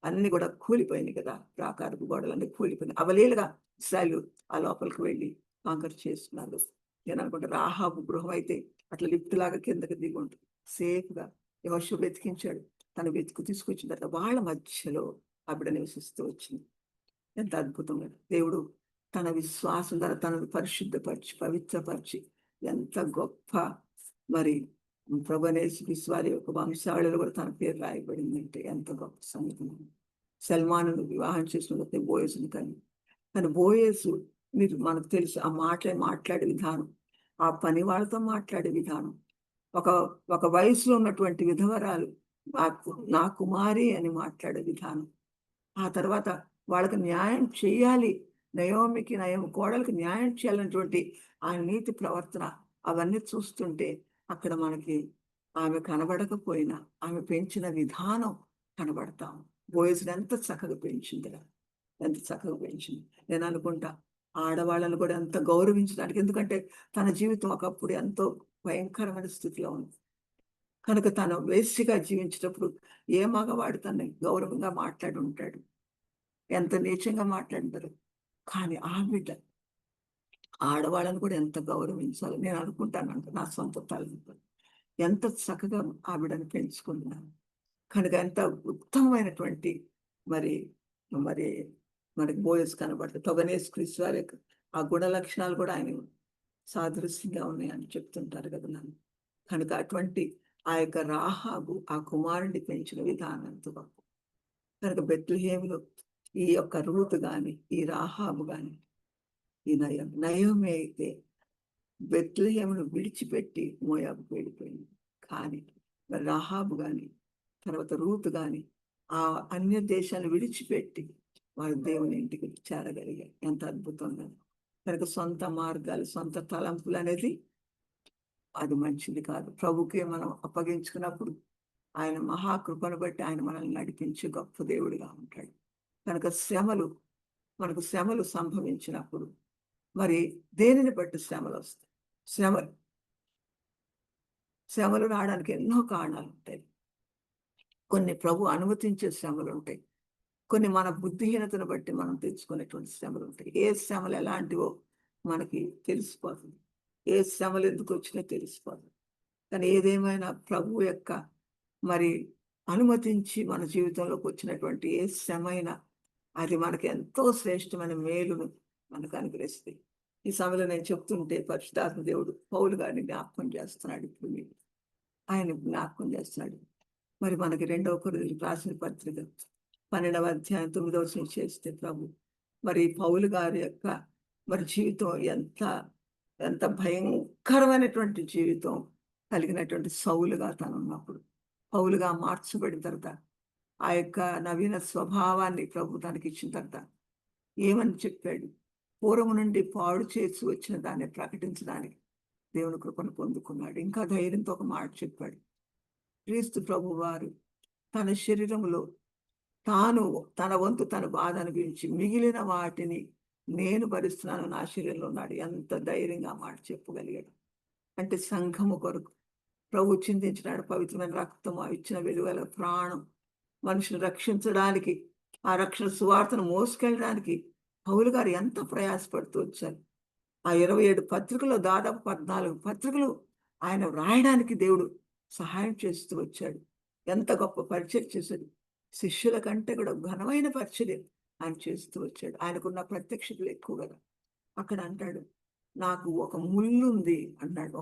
అన్ని కూడా కూలిపోయినాయి కదా. ప్రాకారపు గోడలు అన్ని కూలిపోయినాయి. అవలీలుగా ఇశ్రాయేలు ఆ లోపలికి వెళ్ళి కాంకర్ చేస్తున్నారు. నేను అనుకుంటా రాహాబు గృహం అయితే అట్లా లిఫ్ట్ లాగా కిందకి దిగి ఉంటుంది. సేఫ్గా యెహోషువ వెతికించాడు. తను తీసుకొచ్చిన తర్వాత వాళ్ళ మధ్యలో ఆవిడ నివసిస్తూ వచ్చింది. ఎంత అద్భుతంగా దేవుడు తన విశ్వాసం ద్వారా తనను పరిశుద్ధపరిచి పవిత్రపరిచి, ఎంత గొప్ప మరి ప్రభునేసు వారి యొక్క వంశావళిలో కూడా తన పేరు రాయబడిందంటే ఎంత గొప్ప సంగతి. సల్మాను వివాహం చేసిన బోయేసుని కానీ బోయేసు మీరు మనకు తెలుసు ఆ మాట్లాడే విధానం, ఆ పని వాళ్ళతో మాట్లాడే విధానం, ఒక వయసులో ఉన్నటువంటి విధవరాలు నా కుమారి అని మాట్లాడే విధానం, ఆ తర్వాత వాళ్ళకి న్యాయం చేయాలి, కోడలికి న్యాయం చేయాలన్నటువంటి ఆ నీతి ప్రవర్తన, అవన్నీ చూస్తుంటే అక్కడ మనకి ఆమె కనబడకపోయినా ఆమె పెంచిన విధానం కనబడతాం. బోయేసుని ఎంత చక్కగా పెంచిందిరా, ఎంత చక్కగా పెంచింది. నేను అనుకుంటా ఆడవాళ్ళను కూడా ఎంత గౌరవించడానికి, ఎందుకంటే తన జీవితం ఒకప్పుడు ఎంతో భయంకరమైన స్థితిలో ఉంది కనుక తను వేశ్యగా జీవించేటప్పుడు ఏ మగవాడు తనని గౌరవంగా మాట్లాడి ఉంటాడు, ఎంత నీచంగా మాట్లాడతారు. కానీ ఆ బిడ్డ ఆడవాళ్ళని కూడా ఎంత గౌరవించాలి నేను అనుకుంటానంట. నా సొంత తల్లితో ఎంత చక్కగా ఆవిడని పెంచుకుంటున్నాను కనుక ఎంత ఉత్తమమైనటువంటి మరి మరి మనకి బోయస్ కనబడుతుంది. తొగనేసు క్రీస్తు వారి యొక్క ఆ గుణ లక్షణాలు కూడా ఆయన సాదృశ్యంగా ఉన్నాయని చెప్తుంటారు కదా నన్ను. కనుక అటువంటి ఆ యొక్క రాహాబు ఆ కుమారుడిని పెంచిన విధానం ఎంత గొప్ప. కనుక బెత్లెహేములో ఈ యొక్క రూతు కానీ, ఈ రాహాబు కానీ, ఈ నయోమి అయితే బెత్లెహేమును విడిచిపెట్టి మోయాబుకు వెళ్ళిపోయింది. కానీ మరి రాహాబు కానీ తర్వాత రూతు కానీ ఆ అన్య దేశాన్ని విడిచిపెట్టి వారు దేవుని ఇంటికి చేరగలిగారు. ఎంత అద్భుతంగా! కనుక సొంత మార్గాలు, సొంత తలంపులు అనేది అది మంచిది కాదు. ప్రభుకే మనం అప్పగించుకున్నప్పుడు ఆయన మహాకృపను బట్టి ఆయన మనల్ని నడిపించే గొప్ప దేవుడిగా ఉంటాడు. కనుక మనకు శ్రమలు సంభవించినప్పుడు మరి దేనిని బట్టి శ్రమలు వస్తాయి? శ్రమలు రావడానికి ఎన్నో కారణాలు ఉంటాయి. కొన్ని ప్రభు అనుమతించే శ్రమలు ఉంటాయి. కొన్ని మన బుద్ధిహీనతను బట్టి మనం తెచ్చుకునేటువంటి శ్రమలు ఉంటాయి. ఏ శ్రమలు ఎలాంటివో మనకి తెలిసిపోతుంది. ఏ శ్రమలు ఎందుకు వచ్చినా తెలిసిపోతుంది. కానీ ఏదేమైనా ప్రభు యొక్క మరి అనుమతించి మన జీవితంలోకి వచ్చినటువంటి ఏ శ్రమ అయినా అది మనకి ఎంతో శ్రేష్టమైన మేలును మనకు అనుగ్రహిస్తుంది. ఈ సమయంలో నేను చెప్తుంటే పరిశుద్ధాత్మ దేవుడు పౌలు గారిని జ్ఞాపకం చేస్తున్నాడు. ఇప్పుడు మీరు ఆయన జ్ఞాపకం చేస్తున్నాడు. మరి మనకి 2వ కొరింథీయులకు రాసిన పత్రిక 12వ అధ్యాయం 9వ వచనం చేస్తే ప్రభు మరి పౌలు గారి యొక్క మరి జీవితం ఎంత భయంకరమైనటువంటి జీవితం కలిగినటువంటి సౌలుగా తను ఉన్నప్పుడు పౌలుగా మార్చబడిన తర్వాత ఆ యొక్క నవీన స్వభావాన్ని ప్రభు తనకి ఇచ్చిన తర్వాత ఏమని చెప్పాడు? పూర్వము నుండి పాడు చేసి వచ్చిన దాన్ని ప్రకటించడానికి దేవుని కృపను పొందుకున్నాడు. ఇంకా ధైర్యంతో ఒక మాట చెప్పాడు. క్రీస్తు ప్రభు వారు తన శరీరంలో తన వంతు తన బాధ అనుభవించి మిగిలిన వాటిని నేను భరిస్తున్నాను, నా శరీరంలో ఉన్నాడు. ఎంత ధైర్యంగా మాట చెప్పగలిగాడు అంటే సంఘము కొరకు ప్రభు చిందించినాడు పవిత్రమైన రక్తం, ఇచ్చిన వెలువల ప్రాణం మనుషులు రక్షించడానికి, ఆ రక్షణ సువార్తను మోసుకెళ్ళడానికి పౌలు గారు ఎంత ప్రయాసపడుతూ వచ్చారు. ఆ 27 పత్రికల్లో దాదాపు 14 పత్రికలు ఆయన వ్రాయడానికి దేవుడు సహాయం చేస్తూ వచ్చాడు. ఎంత గొప్ప పరిచయం చేశాడు. శిష్యుల కంటే కూడా ఘనమైన పరిచయం ఆయన చేస్తూ వచ్చాడు. ఆయనకున్న ప్రత్యక్షతలు ఎక్కువ కదా. అక్కడ అంటాడు, నాకు ఒక ముళ్ళు ఉంది అన్నాడు.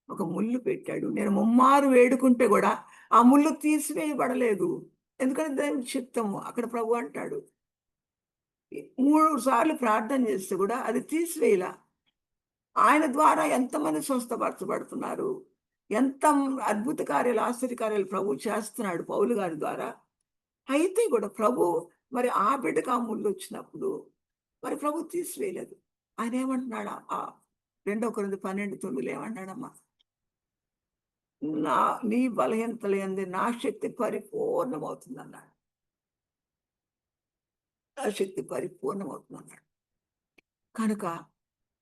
ఒక ముళ్ళు పెట్టాడు. నేను ముమ్మారు వేడుకుంటే కూడా ఆ ముళ్ళు తీసివేయబడలేదు. ఎందుకంటే దేవుని చిత్తము. అక్కడ ప్రభు అంటాడు 3 సార్లు ప్రార్థన చేస్తే కూడా అది తీసివేయలా. ఆయన ద్వారా ఎంతమంది స్వస్థపరచబడుతున్నారు, ఎంత అద్భుత కార్యాలు, ఆశ్చర్య కార్యాలు ప్రభు చేస్తున్నాడు పౌలు గారి ద్వారా. అయితే కూడా ప్రభు మరి ఆ బిడ్డకు ఆ ముళ్ళు వచ్చినప్పుడు మరి ప్రభు తీసివేయలేదు. ఆయన ఏమంటున్నాడు? ఆ 2 కొరింథీ 12:9 ఏమన్నాడమ్మా? నీ బలహీనతలు యందు నా శక్తి పరిపూర్ణమవుతుంది అన్నాడు. నా శక్తి పరిపూర్ణమవుతుంది. కనుక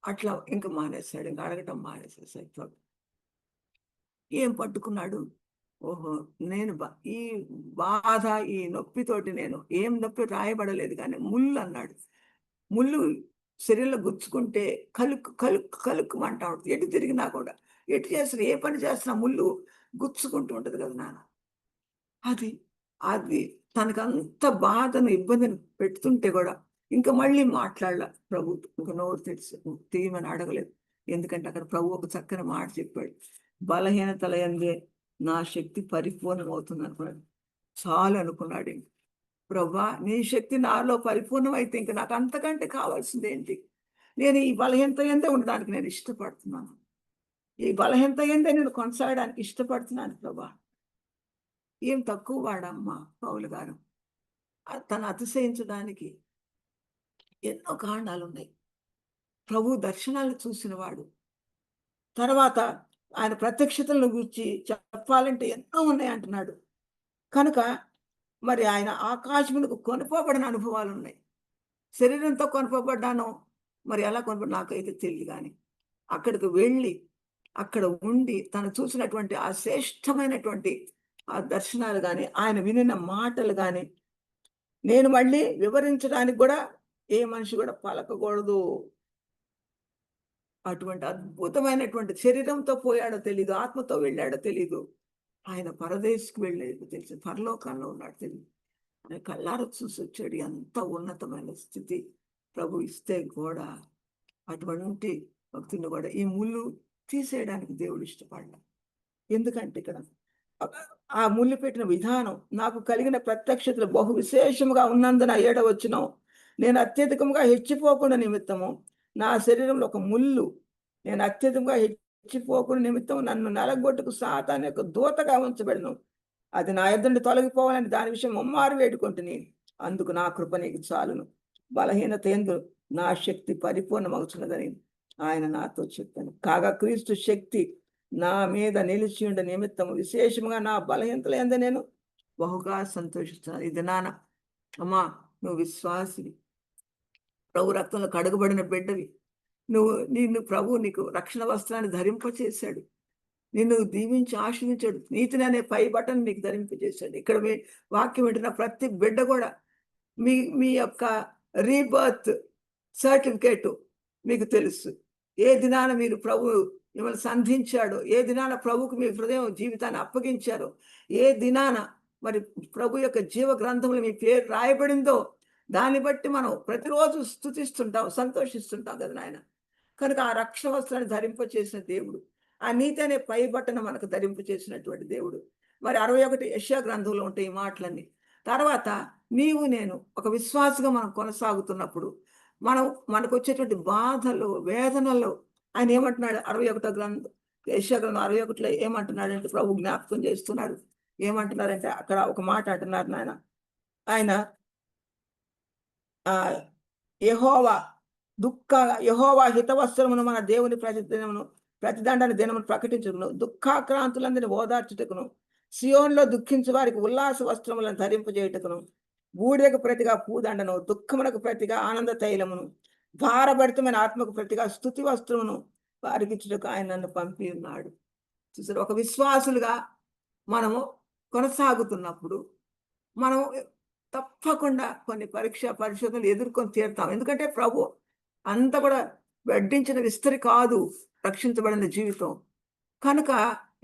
అట్లా ఇంకా మానేశాడు. ఇంకా అడగటం మానేసేసాడు. ఏం పట్టుకున్నాడు? ఓహో, నేను ఈ బాధ, ఈ నొప్పితోటి నేను ఏం నొప్పి రాయబడలేదు కానీ ముళ్ళు అన్నాడు. ముళ్ళు శరీరంలో గుచ్చుకుంటే కలుక్కు కలుక్కు కలుక్కుమంటా ఉంటుంది. ఎటు తిరిగినా కూడా, ఎటు చేసినా, ఏ పని చేసినా ముళ్ళు గుచ్చుకుంటూ ఉంటుంది కదా నాన్న. అది తనకు అంత బాధను, ఇబ్బందిని పెడుతుంటే కూడా ఇంకా మళ్ళీ మాట్లాడాల ప్రభు. ఇంకా నోరు తీయమని అడగలేదు. ఎందుకంటే అక్కడ ప్రభు ఒక చక్కని మాట చెప్పాడు. బలహీనతల యందే నా శక్తి పరిపూర్ణమవుతుంది అనుకున్నాడు. చాలు అనుకున్నాడు. ఇంక ప్రభా, నీ శక్తి నాలో పరిపూర్ణం అయితే ఇంకా నాకు అంతకంటే కావాల్సింది ఏంటి? నేను ఈ బలహీనత యందే ఉండడానికి నేను ఇష్టపడుతున్నాను. ఈ బలహీనత యందే నేను కొనసాగడానికి ఇష్టపడుతున్నాను ప్రభా. ఏం తక్కువ వాడమ్మా పౌలు గారు. తను అతిశయించడానికి ఎన్నో కారణాలు ఉన్నాయి. ప్రభు దర్శనాలు చూసిన వాడు. తర్వాత ఆయన ప్రత్యక్షతలను గురించి చెప్పాలంటే ఎన్నో ఉన్నాయి అంటున్నాడు. కనుక మరి ఆయన ఆకాశమునకు కొనుపోబడిన అనుభవాలు ఉన్నాయి. శరీరంతో కొనుపోబడ్డాను, మరి ఎలా కొనుపబడి నాకైతే తెలియదు. కానీ అక్కడికి వెళ్ళి అక్కడ ఉండి తను చూసినటువంటి ఆ శ్రేష్టమైనటువంటి ఆ దర్శనాలు కానీ, ఆయన వినిన మాటలు కానీ నేను మళ్ళీ వివరించడానికి కూడా ఏ మనిషి కూడా పలకకూడదు. అటువంటి అద్భుతమైనటువంటి శరీరంతో పోయాడో తెలీదు, ఆత్మతో వెళ్ళాడో తెలీదు. ఆయన పరదేశకు వెళ్ళేది తెలుసు, పరలోకంలో ఉన్నాడు తెలియదు. ఆయన కళ్ళారా చూసి వచ్చాడు. ఎంత ఉన్నతమైన స్థితి ప్రభు ఇస్తే కూడా అటువంటి భక్తుని కూడా ఈ ముళ్ళు తీసేయడానికి దేవుడు ఇష్టపడ్డా. ఎందుకంటే ఇక్కడ ఆ ముళ్ళు పెట్టిన విధానం నాకు కలిగిన ప్రత్యక్షతలు బహు విశేషముగా ఉన్నందున 7వ వచనం, నేను అత్యధికంగా హెచ్చిపోకుండా నిమిత్తము నా శరీరంలో ఒక ముళ్ళు నేను అత్యధికంగా హెచ్చిపోకుని నిమిత్తం నన్ను నలగొట్టుకు సాతాను యొక్క దూతగా ఉంచబడను. అది నా యొద్ద తొలగిపోవాలని దాని విషయం ముమ్మారు వేడుకుంటుని, అందుకు నా కృప నీకు చాలును. బలహీనత యందు నా శక్తి పరిపూర్ణమవుతున్నదని ఆయన నాతో చెప్పాను. కాగా క్రీస్తు శక్తి నా మీద నిలిచి ఉండే నిమిత్తం విశేషంగా నా బలహీనతల యందు నేను బహుగా సంతోషిస్తున్నాను. ఇది నాన్న, అమ్మా, నువ్వు విశ్వాసివి, ప్రభు రక్తంలో కడుగబడిన బిడ్డవి. నిన్ను ప్రభు నీకు రక్షణ వస్త్రాన్ని ధరింపచేశాడు. నిన్ను దీవించి ఆశీర్వించాడు. నీతిని అనే పై బటన్ నీకు ధరింపజేశాడు. ఇక్కడ మీ వాక్యం వింటున్న ప్రతి బిడ్డ కూడా మీ మీ యొక్క రీబర్త్ సర్టిఫికేట్ మీకు తెలుసు. ఏ దినాన మీరు ప్రభు మిమ్మల్ని సంధించాడో, ఏ దినాన ప్రభుకు మీ హృదయం జీవితాన్ని అప్పగించారో, ఏ దినాన మరి ప్రభు యొక్క జీవ గ్రంథంలో మీ పేరు రాయబడిందో, దాన్ని బట్టి మనం ప్రతిరోజు స్తుతిస్తుంటాం, సంతోషిస్తుంటాం కదా నాయన. కనుక ఆ రక్షణ వస్త్రాన్ని ధరింపచేసిన దేవుడు, ఆ నీతి అనే పై బట్టను మనకు ధరింపచేసినటువంటి దేవుడు. మరి 61 యెషయా గ్రంథంలో ఉంటాయి ఈ మాటలన్నీ. తర్వాత నీవు నేను ఒక విశ్వాసగా మనం కొనసాగుతున్నప్పుడు మనకు వచ్చేటువంటి బాధలు, వేదనలు ఆయన ఏమంటున్నాడు? 61 గ్రంథం, యెషయా గ్రంథం 61లో ఏమంటున్నాడంటే ప్రభు జ్ఞాపకం చేస్తున్నాడు. ఏమంటున్నారంటే అక్కడ ఒక మాట అంటున్నారు నాయన. ఆయన యెహోవా హితవస్త్రమును మన దేవుని ప్రతిదండన దినమును ప్రకటించుకును, దుఃఖాక్రాంతులందరినీ ఓదార్చుటకును, సియోన్లో దుఃఖించు వారికి ఉల్లాస వస్త్రములను ధరింపజేయుటకును, బూడిదకు ప్రతిగా పూదండను, దుఃఖమునకు ప్రతిగా ఆనంద తైలమును, భారభరితమైన ఆత్మకు ప్రతిగా స్తుతి వస్త్రమును వారికి ఇచ్చుటకు ఆయన నన్ను పంపి ఉన్నాడు. చూసారు, ఒక విశ్వాసులుగా మనము కొనసాగుతున్నప్పుడు మనం తప్పకుండా కొన్ని పరిశోధనలు ఎదుర్కొని తీరుతాం. ఎందుకంటే ప్రభు అంత కూడా వడ్డించిన విస్తరి కాదు రక్షించబడిన జీవితం. కనుక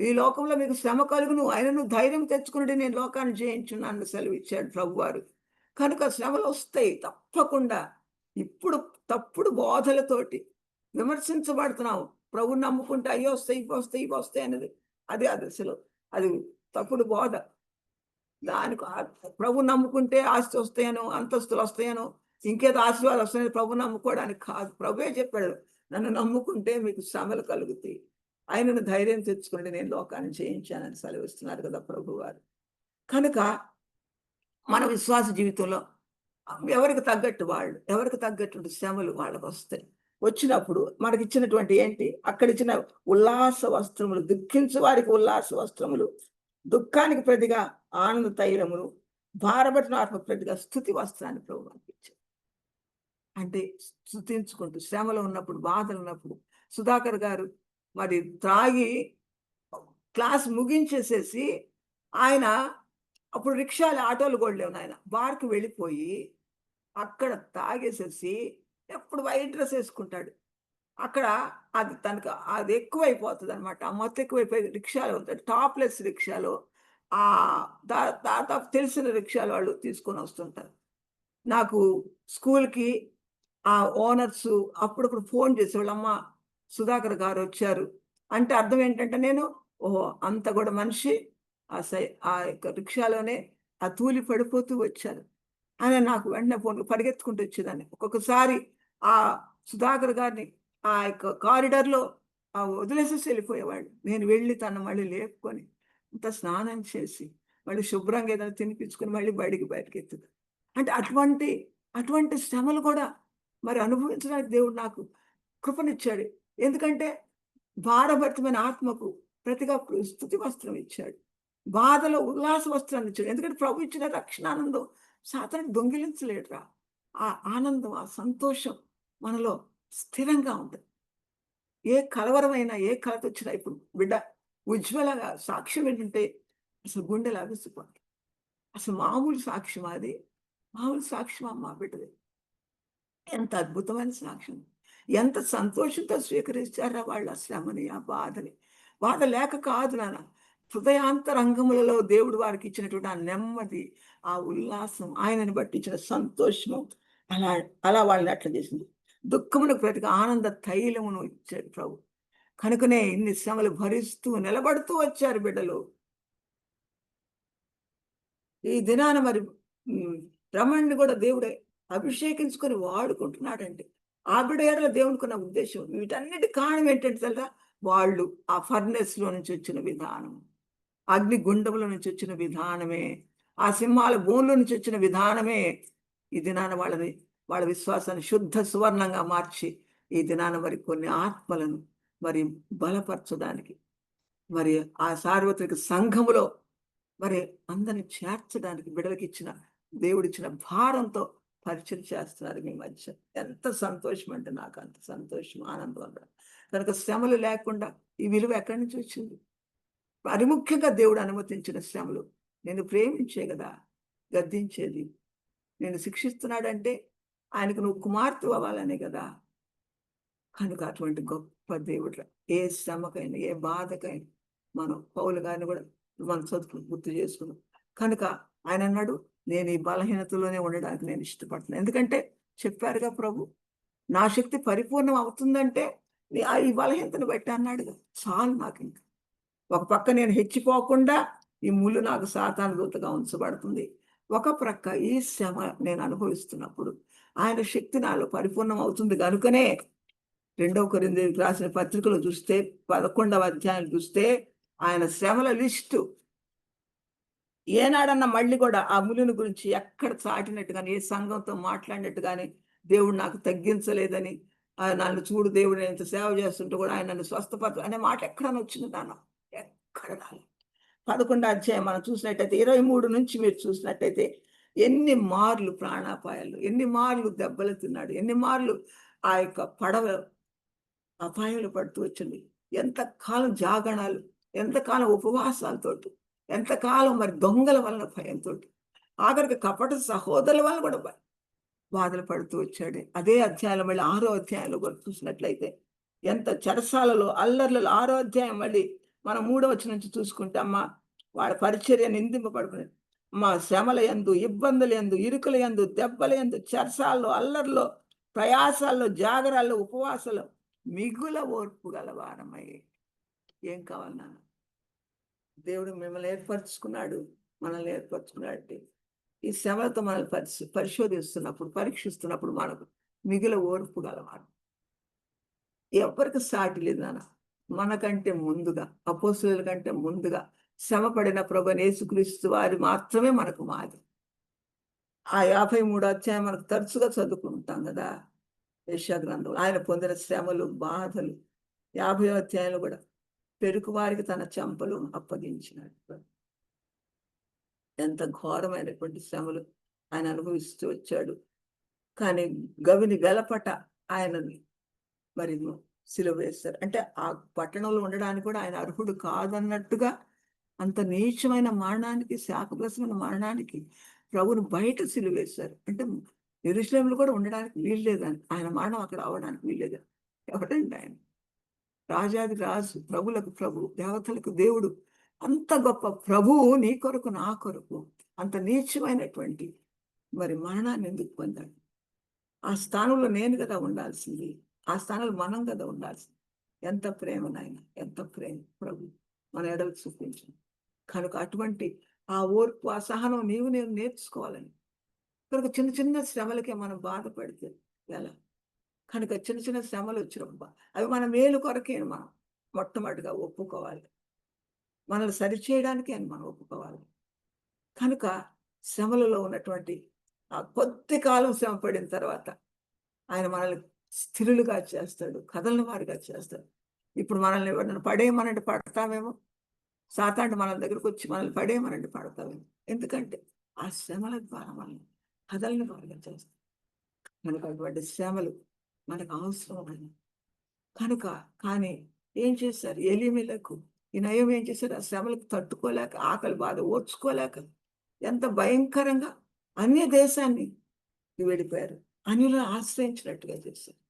ఈ లోకంలో మీకు శ్రమ కలుగును, ఆయనను ధైర్యం తెచ్చుకుని నేను లోకాన్ని జయించున్నాను సెలవు ఇచ్చాడు ప్రభు వారు. కనుక శ్రమలు వస్తాయి తప్పకుండా. ఇప్పుడు తప్పుడు బోధలతోటి విమర్శించబడుతున్నాం. ప్రభుని నమ్ముకుంటే అయ్యో వస్తాయి, ఇవి వస్తాయి, ఇవి వస్తాయి అనేది అది అసలు అది తప్పుడు బోధ. దానికి ప్రభు నమ్ముకుంటే ఆస్తి వస్తాయనో, అంతస్తులు వస్తాయనో, ఇంకేదో ఆశీర్వాదాలు వస్తాయని ప్రభు నమ్ముకోవడానికి కాదు. ప్రభువే చెప్పాడు, నన్ను నమ్ముకుంటే మీకు శ్రమలు కలుగుతాయి, ఆయనను ధైర్యం తెచ్చుకోండి, నేను లోకాన్ని జయించానని సెలవిస్తున్నారు కదా ప్రభు వారు. కనుక మన విశ్వాస జీవితంలో ఎవరికి తగ్గట్టు శ్రమలు వాళ్ళకు వస్తాయి. వచ్చినప్పుడు మనకి ఇచ్చినటువంటి ఏంటి? అక్కడ ఇచ్చిన ఉల్లాస వస్త్రములు, దుఃఖించు వారికి ఉల్లాస వస్త్రములు, దుఃఖానికి ప్రతిగా ఆనంద తైలమును, భారపడిన ఆత్మ ప్రతిగా స్తుతి వస్త్రాన్ని ప్రభు అనిపించారు. అంటే స్తుతించుకుంటూ శ్రమలో ఉన్నప్పుడు, బాధలు ఉన్నప్పుడు, సుధాకర్ గారు మరి త్రాగి క్లాస్ ముగించేసేసి ఆయన అప్పుడు రిక్షాలు, ఆటోలు కూడా లేవు నాయన, బార్కి వెళ్ళిపోయి అక్కడ తాగేసేసి ఎప్పుడు వైట్ డ్రెస్ వేసుకుంటాడు. అక్కడ అది తనకు అది ఎక్కువైపోతుంది అనమాట. ఆ మొత్తం ఎక్కువైపోయి రిక్షాలో ఉంటాడు, టాప్లెస్ రిక్షాలో దాదాపు తెలిసిన రిక్షాలు వాళ్ళు తీసుకొని వస్తుంటారు. నాకు స్కూల్కి ఆ ఓనర్స్ అప్పుడప్పుడు ఫోన్ చేసేవాళ్ళు, అమ్మ సుధాకర్ గారు వచ్చారు అంటే అర్థం ఏంటంటే నేను ఓహో అంత కూడా మనిషి ఆ యొక్క రిక్షాలోనే ఆ తూలి పడిపోతూ వచ్చారు అని నాకు వెంటనే ఫోన్ పరిగెత్తుకుంటూ వచ్చేదాన్ని. ఒక్కొక్కసారి ఆ సుధాకర్ గారిని ఆ యొక్క కారిడార్లో వదిలేసేసి వెళ్ళిపోయేవాడు. నేను వెళ్ళి తను మళ్ళీ లేపుకొని అంత స్నానం చేసి మళ్ళీ శుభ్రంగా ఏదైనా తినిపించుకొని మళ్ళీ బయటికి ఎత్తుదు. అంటే అటువంటి శ్రమలు కూడా మరి అనుభవించడానికి దేవుడు నాకు కృపనిచ్చాడు. ఎందుకంటే భారభరితమైన ఆత్మకు ప్రతిగా స్తుతి వస్త్రం ఇచ్చాడు, బాధలో ఉల్లాస వస్త్రాన్ని ఇచ్చాడు. ఎందుకంటే ప్రభు ఇచ్చిన రక్షణ ఆనందం సాతాను దొంగిలించలేడురా. ఆ ఆనందం, ఆ సంతోషం మనలో స్థిరంగా ఉంటుంది. ఏ కలవరమైనా, ఏ కలత వచ్చినా, ఇప్పుడు బిడ్డ ఉజ్వలంగా సాక్ష్యం ఏంటంటే అసలు గుండెలు అవిసిపోతాయి. అసలు మామూలు సాక్ష్యం అది, మామూలు సాక్ష్యం అమ్మా బిడ్డది. ఎంత అద్భుతమైన సాక్ష్యం, ఎంత సంతోషంతో స్వీకరించారా వాళ్ళు ఆ శ్రమని, ఆ బాధని. బాధ లేక కాదు నాన్న, హృదయాంతరంగములలో దేవుడు వారికి ఇచ్చినటువంటి ఆ నెమ్మది, ఆ ఉల్లాసం, ఆయనని బట్టి ఇచ్చిన సంతోషము అలా వాళ్ళని అట్లా చేసింది. దుఃఖమునకు ప్రతిగా ఆనంద తైలమును ఇచ్చాడు ప్రభు. కనుకనే ఇన్ని శ్రమలు భరిస్తూ నిలబడుతూ వచ్చారు బిడ్డలు. ఈ దినాన మరి రమణ్ణి కూడా దేవుడే అభిషేకించుకొని వాడుకుంటున్నాడండి. ఆ బిడ్డ ఎడల దేవునికున్న ఉద్దేశం. వీటన్నిటి కారణం ఏంటంటే తెలుసా? వాళ్ళు ఆ ఫర్నెస్‌లో నుంచి వచ్చిన విధానం, అగ్నిగుండంలో నుంచి వచ్చిన విధానమే, ఆ సింహాల బోన్లో నుంచి వచ్చిన విధానమే ఈ దినాన వాళ్ళ విశ్వాసాన్ని శుద్ధ సువర్ణంగా మార్చి, ఈ దినాన మరి కొన్ని ఆత్మలను మరి బలపరచడానికి, మరి ఆ సార్వత్రిక సంఘములో మరి అందరిని చేర్చడానికి బిడ్డలకిచ్చిన దేవుడిచ్చిన భారంతో పరిచయం చేస్తున్నారు మీ మధ్య. ఎంత సంతోషం అంటే నాకు అంత సంతోషం, ఆనందం అన్నమాట. కనుక శ్రమలు లేకుండా ఈ విలువ ఎక్కడి నుంచి వచ్చింది? మరి ముఖ్యంగా దేవుడు అనుమతించిన శ్రమలు. నిన్ను ప్రేమించే కదా గద్దించేది. నిన్ను శిక్షిస్తున్నాడంటే ఆయనకు నువ్వు కుమార్తె అవ్వాలనే కదా. కనుక అటువంటి గొప్ప దేవుడు ఏ శ్రమకైనా, ఏ బాధకైనా మనం పౌలు గారిని కూడా మనం చదువు గుర్తు చేసుకున్నాం. కనుక ఆయన అన్నాడు, నేను ఈ బలహీనతలోనే ఉండడానికి నేను ఇష్టపడుతున్నాను. ఎందుకంటే చెప్పారుగా ప్రభు, నా శక్తి పరిపూర్ణం అవుతుందంటే ఈ బలహీనతను బట్టి అన్నాడుగా, చాలు నాకు ఇంకా. ఒక పక్క నేను హెచ్చిపోకుండా ఈ ముళ్ళు నాకు సాతాను దూతగా ఉంచబడుతుంది. ఒక ప్రక్క ఈ శ్రమ నేను అనుభవిస్తున్నప్పుడు ఆయన శక్తి నాలో పరిపూర్ణం అవుతుంది కనుకనే 2 కొరింథీయులకు రాసిన పత్రికలో చూస్తే 11వ అధ్యాయం చూస్తే ఆయన శ్రమల లిస్టు ఏనాడన్నా మళ్ళీ కూడా ఆ ములుని గురించి ఎక్కడ చాటినట్టు గాని, ఏ సంఘంతో మాట్లాడినట్టు గాని, దేవుడు నాకు తగ్గించలేదని, నన్ను చూడు దేవుడు నేను ఇంత సేవ చేస్తుంటే కూడా ఆయన నన్ను స్వస్థపరచు అనే మాట ఎక్కడన్నా వచ్చిందా? ఎక్కడ రాలేదు. 11వ అధ్యాయం మనం చూసినట్టయితే 23 నుంచి మీరు చూసినట్టయితే ఎన్ని మార్లు ప్రాణాపాయాలు, ఎన్ని మార్లు దెబ్బలు తిన్నాడు, ఎన్ని మార్లు ఆ యొక్క పడవ అపాయంలో పడుతూ వచ్చింది. ఎంతకాలం జాగరణాలు, ఎంతకాలం ఉపవాసాలతోటి, ఎంతకాలం మరి దొంగల వలన భయంతోటి, ఆఖరికి కపట సహోదరుల వలన కూడా బాధలు పడుతూ వచ్చాడు. అదే అధ్యాయంలో మళ్ళీ 6వ అధ్యాయంలో కూడా చూసినట్లయితే ఎంత చెరసాలలో అల్లర్లలో 6వ అధ్యాయం మళ్ళీ మనం 3వ వచనం నుంచి చూసుకుంటే అమ్మ వాళ్ళ పరిచర్య నిందింపబడుకునేది. మా శ్రమల యందు, ఇబ్బందుల యందు, ఇరుకుల యందు, దెబ్బల యందు, చెరసాల్లో, అల్లర్లో, ప్రయాసాల్లో, జాగరాల్లో, ఉపవాసాలు మిగుల ఓర్పు గలవారమై. ఏం కావాలి నాన్న? దేవుడు మిమ్మల్ని ఏర్పరచుకున్నాడు, మనల్ని ఏర్పరచుకున్నాడు. ఈ శ్రమలతో మనల్ని పరిశోధిస్తున్నప్పుడు, పరీక్షిస్తున్నప్పుడు మనకు మిగిలిన ఓర్పు గలవారు. ఎవరికి సాటి లేదు నాన్న. మనకంటే ముందుగా, అపోస్తలుల కంటే ముందుగా శ్రమ పడిన ప్రభువైన యేసుక్రీస్తు వారు మాత్రమే మనకు మాది. ఆ 53వ అధ్యాయం మనకు తరచుగా చదువుకుంటాం కదా యెషయా గ్రంథంలో. ఆయన పొందిన శ్రమలు, బాధలు. 50వ అధ్యాయంలో కూడా పెరుకు వారికి తన చెంపలు అప్పగించినట్టు. ఎంత ఘోరమైనటువంటి శ్రమలు ఆయన అనుభవిస్తూ వచ్చాడు. కానీ గవిని వెలపట ఆయనని మరి సిలువ వేశారు. అంటే ఆ పట్టణంలో ఉండడానికి కూడా ఆయన అర్హుడు కాదన్నట్టుగా అంత నీచమైన మరణానికి, శాపగ్రస్తమైన మరణానికి ప్రభువును బయట సిలువ వేశారు. అంటే యెరూషలేములో కూడా ఉండడానికి వీల్లేదని, ఆయన మరణం అక్కడ అవ్వడానికి వీల్లేదని. ఎవరండి ఆయన? రాజాది రాజు, ప్రభులకు ప్రభు, దేవతలకు దేవుడు. అంత గొప్ప ప్రభువు నీ కొరకు, నా కొరకు అంత నీచమైనటువంటి మరి మరణాన్ని ఎందుకు పొందాడు? ఆ స్థానంలో నేను కదా ఉండాల్సింది. ఆ స్థానంలో మనం కదా ఉండాల్సింది. ఎంత ప్రేమ నాయన, ఎంత ప్రేమ ప్రభు మన ఎడలు చూపించింది. కనుక అటువంటి ఆ ఓర్పు, ఆ సహనం నేను నేర్చుకోవాలని. కనుక చిన్న చిన్న శ్రమలకే మనం బాధపడితే ఎలా? కనుక చిన్న చిన్న శ్రమలు వచ్చినప్పుడు అవి మన మేలు కొరకే మనం మొట్టమొదటిగా ఒప్పుకోవాలి. మనల్ని సరిచేయడానికే అని మనం ఒప్పుకోవాలి. కనుక శ్రమలలో ఉన్నటువంటి ఆ కొద్ది కాలం శ్రమ పడిన తర్వాత ఆయన మనల్ని స్థిరులుగా చేస్తాడు, కదలని వారిగా చేస్తాడు. ఇప్పుడు మనల్ని ఎవరినైనా పడేయమనంటే పడతామేమో, సాతానుడు మన దగ్గరకు వచ్చి మనల్ని పడేయమనంటే పడతామేమో. ఎందుకంటే ఆ శ్రమల ద్వారా మనల్ని కదలని వారిగా చేస్తాడు. మనకు అటువంటి శ్రమలు మనకు అవసరం. కనుక కానీ ఏం చేశారు? ఎలీమెలకు ఈ నయం ఏం చేశారు? ఆ శ్రమలకు తట్టుకోలేక, ఆకలి బాధ ఓర్చుకోలేక ఎంత భయంకరంగా అన్య దేశాన్ని వెళ్ళిపోయారు. అన్యులను ఆశ్రయించినట్టుగా చేశారు.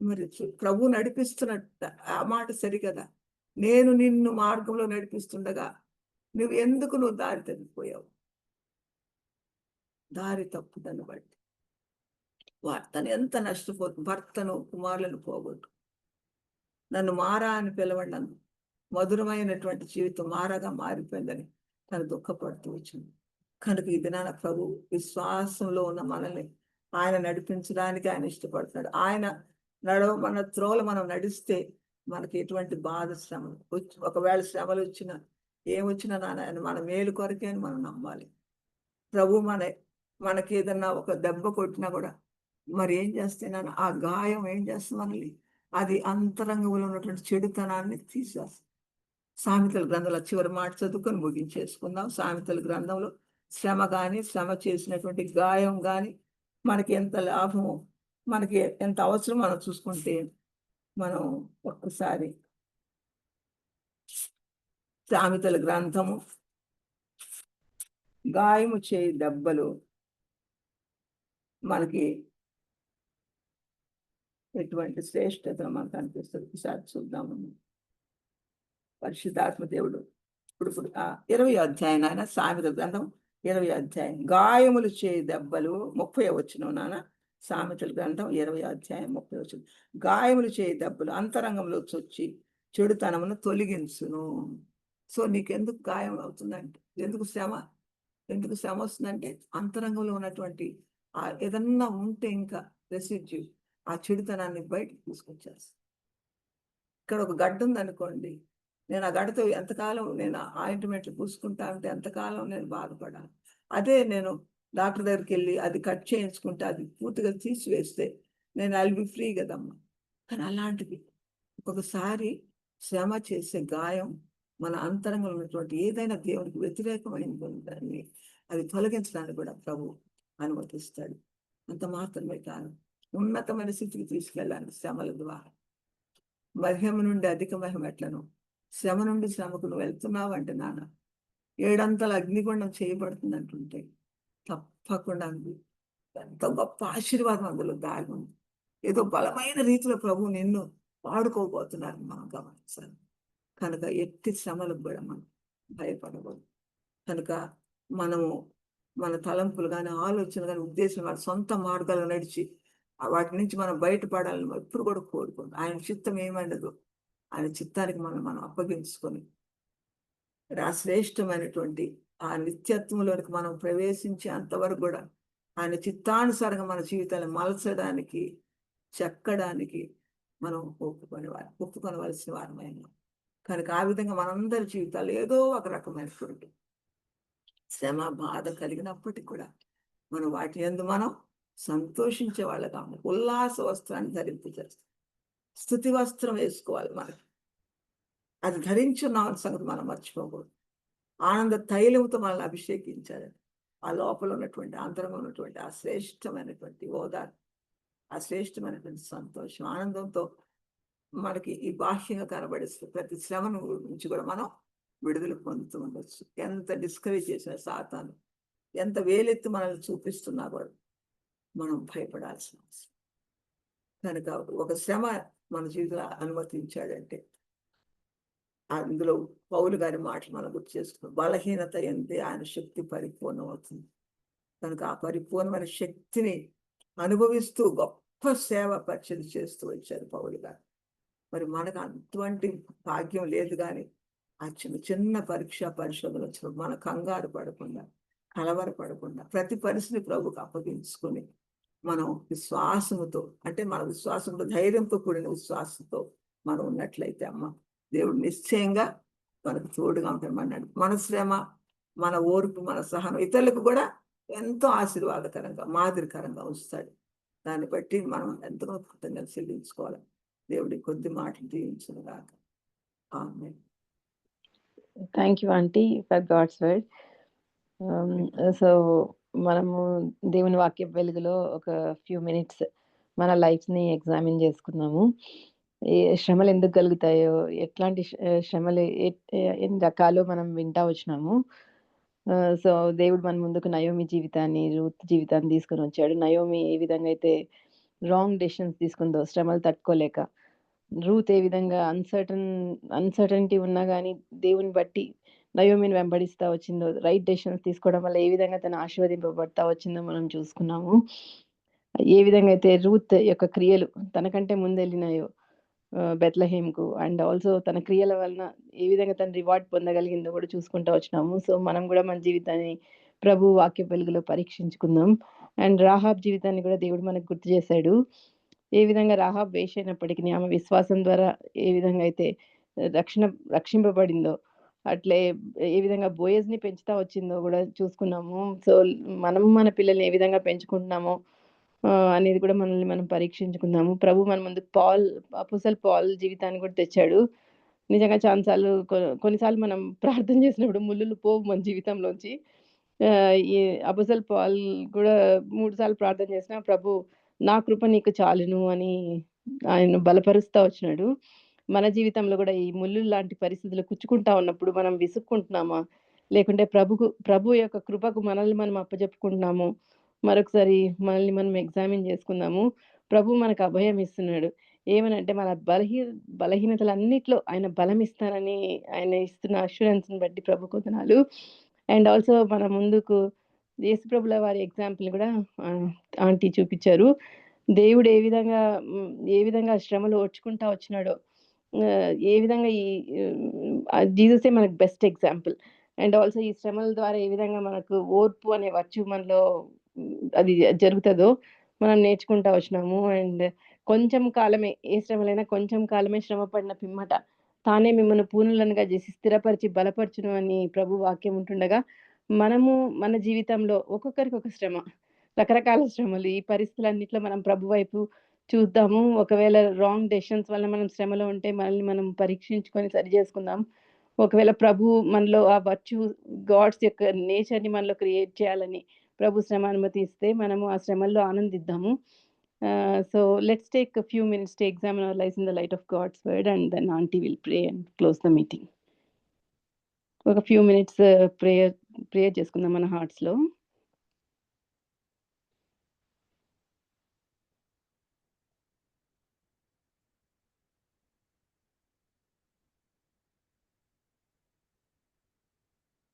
మరి ప్రభు నడిపిస్తున్నట్టు ఆ మాట సరికదా? నేను నిన్ను మార్గంలో నడిపిస్తుండగా నువ్వు దారి తప్పిపోయావు? దారి తప్పుదను బట్టి తను ఎంత నష్టపోతుంది. భర్తను, కుమారులను పోగొట్టు నన్ను మారా అని పిలవండి. మధురమైనటువంటి జీవితం మారాగా మారిపోయిందని తను దుఃఖపడుతూ వచ్చింది. కనుక ఈ దినాన ప్రభు విశ్వాసంలో ఉన్న మనల్ని ఆయన నడిపించడానికి ఆయన ఇష్టపడుతున్నాడు. ఆయన మన త్రోవలో మనం నడిస్తే మనకి ఎటువంటి బాధ శ్రమలు ఒకవేళ శ్రమలు వచ్చినా ఏమొచ్చినా ఆయన మన మేలు కొరకే అని మనం నమ్మాలి. ప్రభు మనకి ఏదన్నా ఒక దెబ్బ కొట్టినా కూడా మరి ఏం చేస్తున్నాను ఆ గాయం ఏం చేస్తుంది మనల్ని, అది అంతరంగంలో ఉన్నటువంటి చెడుతనాన్ని తీసేస్తుంది. సామెతల గ్రంథంలో చివరి మాట చదువుకొని ముగించేసుకుందాం. సామెతల గ్రంథంలో శ్రమ కానీ శ్రమ చేసినటువంటి గాయం కానీ మనకి ఎంత లాభమో మనకి ఎంత అవసరం మనం చూసుకుంటే మనం ఒక్కసారి సామెతల గ్రంథము గాయము చేయి దెబ్బలు మనకి ఎటువంటి శ్రేష్టతను మనకు అనిపిస్తుంది. ఒకసారి చూద్దాము. పరిశుద్ధాత్మ దేవుడు ఇప్పుడు 20 అధ్యాయం నాయన సామెతల గ్రంథం 20 అధ్యాయం గాయములు చేయి దెబ్బలు 30 వచనం నాన్న. సామెతల గ్రంథం 20 అధ్యాయం 30 వచనం గాయములు చేయి దెబ్బలు అంతరంగంలో చొచ్చి చెడుతనమును తొలగించును. సో నీకెందుకు గాయం అవుతుందంటే, ఎందుకు శ్రమ వస్తుందంటే అంతరంగంలో ఉన్నటువంటి ఏదన్నా ఉంటే ఇంకా రెసిడ్యూ ఆ చెడుతనాన్ని బయటకు తీసుకొచ్చేస్తాను. ఇక్కడ ఒక గడ్డ ఉందనుకోండి, నేను ఆ గడ్డతో ఎంతకాలం నేను ఆయింట్మెంట్లు పూసుకుంటా ఉంటే ఎంతకాలం నేను బాధపడాను. అదే నేను డాక్టర్ దగ్గరికి వెళ్ళి అది కట్ చేయించుకుంటే అది పూర్తిగా తీసివేస్తే నేను ఐల్ బి ఫ్రీ కదమ్మా. కానీ అలాంటిది ఒక్కొక్కసారి శ్రమ చేసే గాయం మన అంతరంగంలో ఉన్నటువంటి ఏదైనా దేవునికి వ్యతిరేకమైన దాన్ని అది తొలగించడానికి కూడా ప్రభు అనుమతిస్తాడు. అంత మాత్రమే కాదు, ఉన్నతమైన స్థితికి తీసుకెళ్ళాలి శ్రమల ద్వారా. మహిమ నుండి అధిక మహిమ ఎట్లను, శ్రమ నుండి శ్రమకు నువ్వు వెళ్తున్నావు అంటే నాన్న 7 అంతల అగ్నిగుండం చేయబడుతుంది అంటుంటే తప్పకుండా ఎంత గొప్ప ఆశీర్వాదం అందులో దాగి ఉంది. ఏదో బలమైన రీతిలో ప్రభు నిన్ను వాడుకోబోతున్నారు మనం గమనించాలి. కనుక ఎట్టి శ్రమలకు కూడా మనం భయపడకూడదు. కనుక మనము మన తలంపులు కానీ ఆలోచన కానీ ఉద్దేశం కానీ సొంత మార్గాలు నడిచి వాటి నుంచి మనం బయటపడాలని ఎప్పుడు కూడా కోరుకోండి. ఆయన చిత్తం ఏమండదు, ఆయన చిత్తానికి మనం అప్పగించుకొని శ్రేష్టమైనటువంటి ఆ నిత్యత్వంలోనికి మనం ప్రవేశించే అంతవరకు కూడా ఆయన చిత్తానుసారంగా మన జీవితాన్ని మలచడానికి చెక్కడానికి మనం ఒప్పుకొనవలసిన వారమైన. కనుక ఆ విధంగా మనందరి జీవితాలు ఏదో ఒక రకమైనటువంటి శ్రమ బాధ కలిగినప్పటికీ కూడా మనం వాటి యందు మనం సంతోషించే వాళ్ళగా ఉల్లాస వస్త్రాన్ని ధరింపజేస్తాం. స్తుతి వస్త్రం వేసుకోవాలి. మనకి అది ధరించున్న సంగతి మనం మర్చిపోకూడదు. ఆనంద తైలముతో మనల్ని అభిషేకించాలి. ఆ లోపల ఉన్నటువంటి అంతరంగా ఉన్నటువంటి ఆ శ్రేష్టమైనటువంటి ఓదార్, ఆ శ్రేష్టమైనటువంటి సంతోషం, ఆనందంతో మనకి ఈ బాహ్యంగా కనబడిస్తుంది ప్రతి శ్రమను నుంచి కూడా మనం విడుదల పొందుతూ ఉండొచ్చు. ఎంత డిస్కరేజ్ చేసిన సాతాను ఎంత వేలెత్తి మనల్ని చూపిస్తున్నా కూడా మనం భయపడాల్సిన అవసరం. కనుక ఒక శ్రమ మన జీవితంలో అనుమతించాడంటే అందులో పౌలు గారి మాటలు మనం గుర్తు చేసుకున్నాం. బలహీనత ఎందే ఆయన శక్తి పరిపూర్ణం అవుతుంది. కనుక ఆ పరిపూర్ణమైన శక్తిని అనుభవిస్తూ గొప్ప సేవ పరిచయం చేస్తూ వచ్చారు పౌలు గారు. మరి మనకు అటువంటి భాగ్యం లేదు. కానీ ఆ చిన్న పరీక్ష పరిశోధన వచ్చినప్పుడు మన కంగారు పడకుండా కలవరపడకుండా ప్రతి పరిస్థితి ప్రభుకు అప్పగించుకొని మనం విశ్వాసముతో, అంటే మన విశ్వాసంతో ధైర్యంతో కూడిన విశ్వాసంతో మనం ఉన్నట్లయితే దేవుడు నిశ్చయంగా మనకు తోడుగా ఉంటామన్నాడు. మన శ్రమ, మన ఓర్పు, మన సహనం ఇతరులకు కూడా ఎంతో ఆశీర్వాదకరంగా మాదిరికరంగా ఉంచుతాడు. దాన్ని బట్టి మనం ఎంతో కృతజ్ఞతలు చెల్లించుకోవాలి. దేవుడి కొద్ది మాటలు దీవించును గాక. Amen. Thank you aunty for God's word. So మనము దేవుని వాక్య వెలుగులో ఒక ఫ్యూ మినిట్స్ మన లైఫ్ని ఎగ్జామిన్ చేసుకున్నాము. ఏ శ్రమలు ఎందుకు కలుగుతాయో, ఎట్లాంటి శ్రమలు ఎన్ని రకాలు మనం వింటా వచ్చినాము. సో దేవుడు మన ముందుకు నయోమి జీవితాన్ని, రూత్ జీవితాన్ని తీసుకొని వచ్చాడు. నయోమి ఏ విధంగా అయితే రాంగ్ డెసిషన్స్ తీసుకుందో శ్రమలు తట్టుకోలేక, రూత్ ఏ విధంగా అన్సర్టనిటీ ఉన్నా కానీ దేవుని బట్టి నయోమిని వెంబడిస్తా వచ్చిందో, రైట్ డెసిషన్స్ తీసుకోవడం వల్ల ఏ విధంగా తను ఆశీర్వదింపబడతా వచ్చిందో మనం చూసుకున్నాము. ఏ విధంగా అయితే రూత్ యొక్క క్రియలు తనకంటే ముందు వెళ్ళినాయో బెత్లహేమ్కు, అండ్ ఆల్సో తన క్రియల వలన ఏ విధంగా తను రివార్డ్ పొందగలిగిందో కూడా చూసుకుంటూ వచ్చినాము. సో మనం కూడా మన జీవితాన్ని ప్రభు వాక్య వెలుగులో పరీక్షించుకుందాం. అండ్ రాహాబ్ జీవితాన్ని కూడా దేవుడు మనకు గుర్తు చేశాడు. ఏ విధంగా రాహాబ్ వేశ్య అయినప్పటికీ ఆమె విశ్వాసం ద్వారా ఏ విధంగా అయితే రక్షింపబడిందో, అట్లే ఏ విధంగా బోయజ్ని పెంచుతా వచ్చిందో కూడా చూసుకున్నాము. సో మనం మన పిల్లల్ని ఏ విధంగా పెంచుకుంటున్నామో అనేది కూడా మనల్ని మనం పరీక్షించుకుందాము. ప్రభు మన ముందు అపోస్తలుడైన పాల్ జీవితాన్ని కూడా తెచ్చాడు. నిజంగా చాలాసార్లు కొన్నిసార్లు మనం ప్రార్థన చేసినప్పుడు ముళ్ళులు పోవు మన జీవితంలోంచి. ఈ అపోస్తలుడైన పాల్ కూడా 3 సార్లు ప్రార్థన చేసినా ప్రభు నా కృప నీకు చాలును అని ఆయన బలపరుస్తా వచ్చినాడు. మన జీవితంలో కూడా ఈ ముళ్ళు లాంటి పరిస్థితులు కుచ్చుకుంటా ఉన్నప్పుడు మనం విసుక్కుంటున్నామా, లేకుంటే ప్రభు యొక్క కృపకు మనల్ని మనం అప్పజెప్పుకుంటున్నాము. మరొకసారి మనల్ని మనం ఎగ్జామిన్ చేసుకుందాము. ప్రభు మనకు అభయం ఇస్తున్నాడు. ఏమనంటే మన బలహీనతలన్నిట్లో ఆయన బలం ఇస్తానని ఆయన ఇస్తున్న అష్యూరెన్స్‌ని బట్టి ప్రభు వందనాలు. అండ్ ఆల్సో మన ముందుకు యేసుప్రభుల వారి ఎగ్జాంపుల్ కూడా ఆంటీ చూపించారు. దేవుడు ఏ విధంగా శ్రమలు ఓర్చుకుంటా వచ్చినాడో, ఏ విధంగా జీససే మనకు బెస్ట్ ఎగ్జాంపుల్. అండ్ ఆల్సో ఈ శ్రమల ద్వారా ఏ విధంగా మనకు ఓర్పు అనే వర్చ్యూ మనలో అది జరుగుతుందో మనం నేర్చుకుంటా వచ్చినాము. అండ్ కొంచెం కాలమే, ఏ శ్రమలైనా కొంచెం కాలమే శ్రమ పడిన పిమ్మట తానే మిమ్మల్ని పూర్ణులనుగా చేసి స్థిరపరిచి బలపరచును అని ప్రభు వాక్యం ఉంటుండగా, మనము మన జీవితంలో ఒక్కొక్కరికి ఒక శ్రమ, రకరకాల శ్రమలు. ఈ పరిస్థితులన్నిట్లో మనం ప్రభు వైపు చూద్దాము. ఒకవేళ రాంగ్ డెసిషన్స్ వల్ల మనం శ్రమలో ఉంటే మనల్ని మనం పరీక్షించుకొని సరి చేసుకుందాం. ఒకవేళ ప్రభు మనలో ఆ వర్చ్యూ, గాడ్స్ యొక్క నేచర్ని మనలో క్రియేట్ చేయాలని ప్రభు శ్రమ అనుమతి ఇస్తే మనము ఆ శ్రమల్లో ఆనందిద్దాము. So let's take a few minutes to examine our lives in the light of God's word, and then auntie will pray and close the meeting. ఒక few minutes ప్రేయర్ చేసుకుందాం మన హార్ట్స్లో.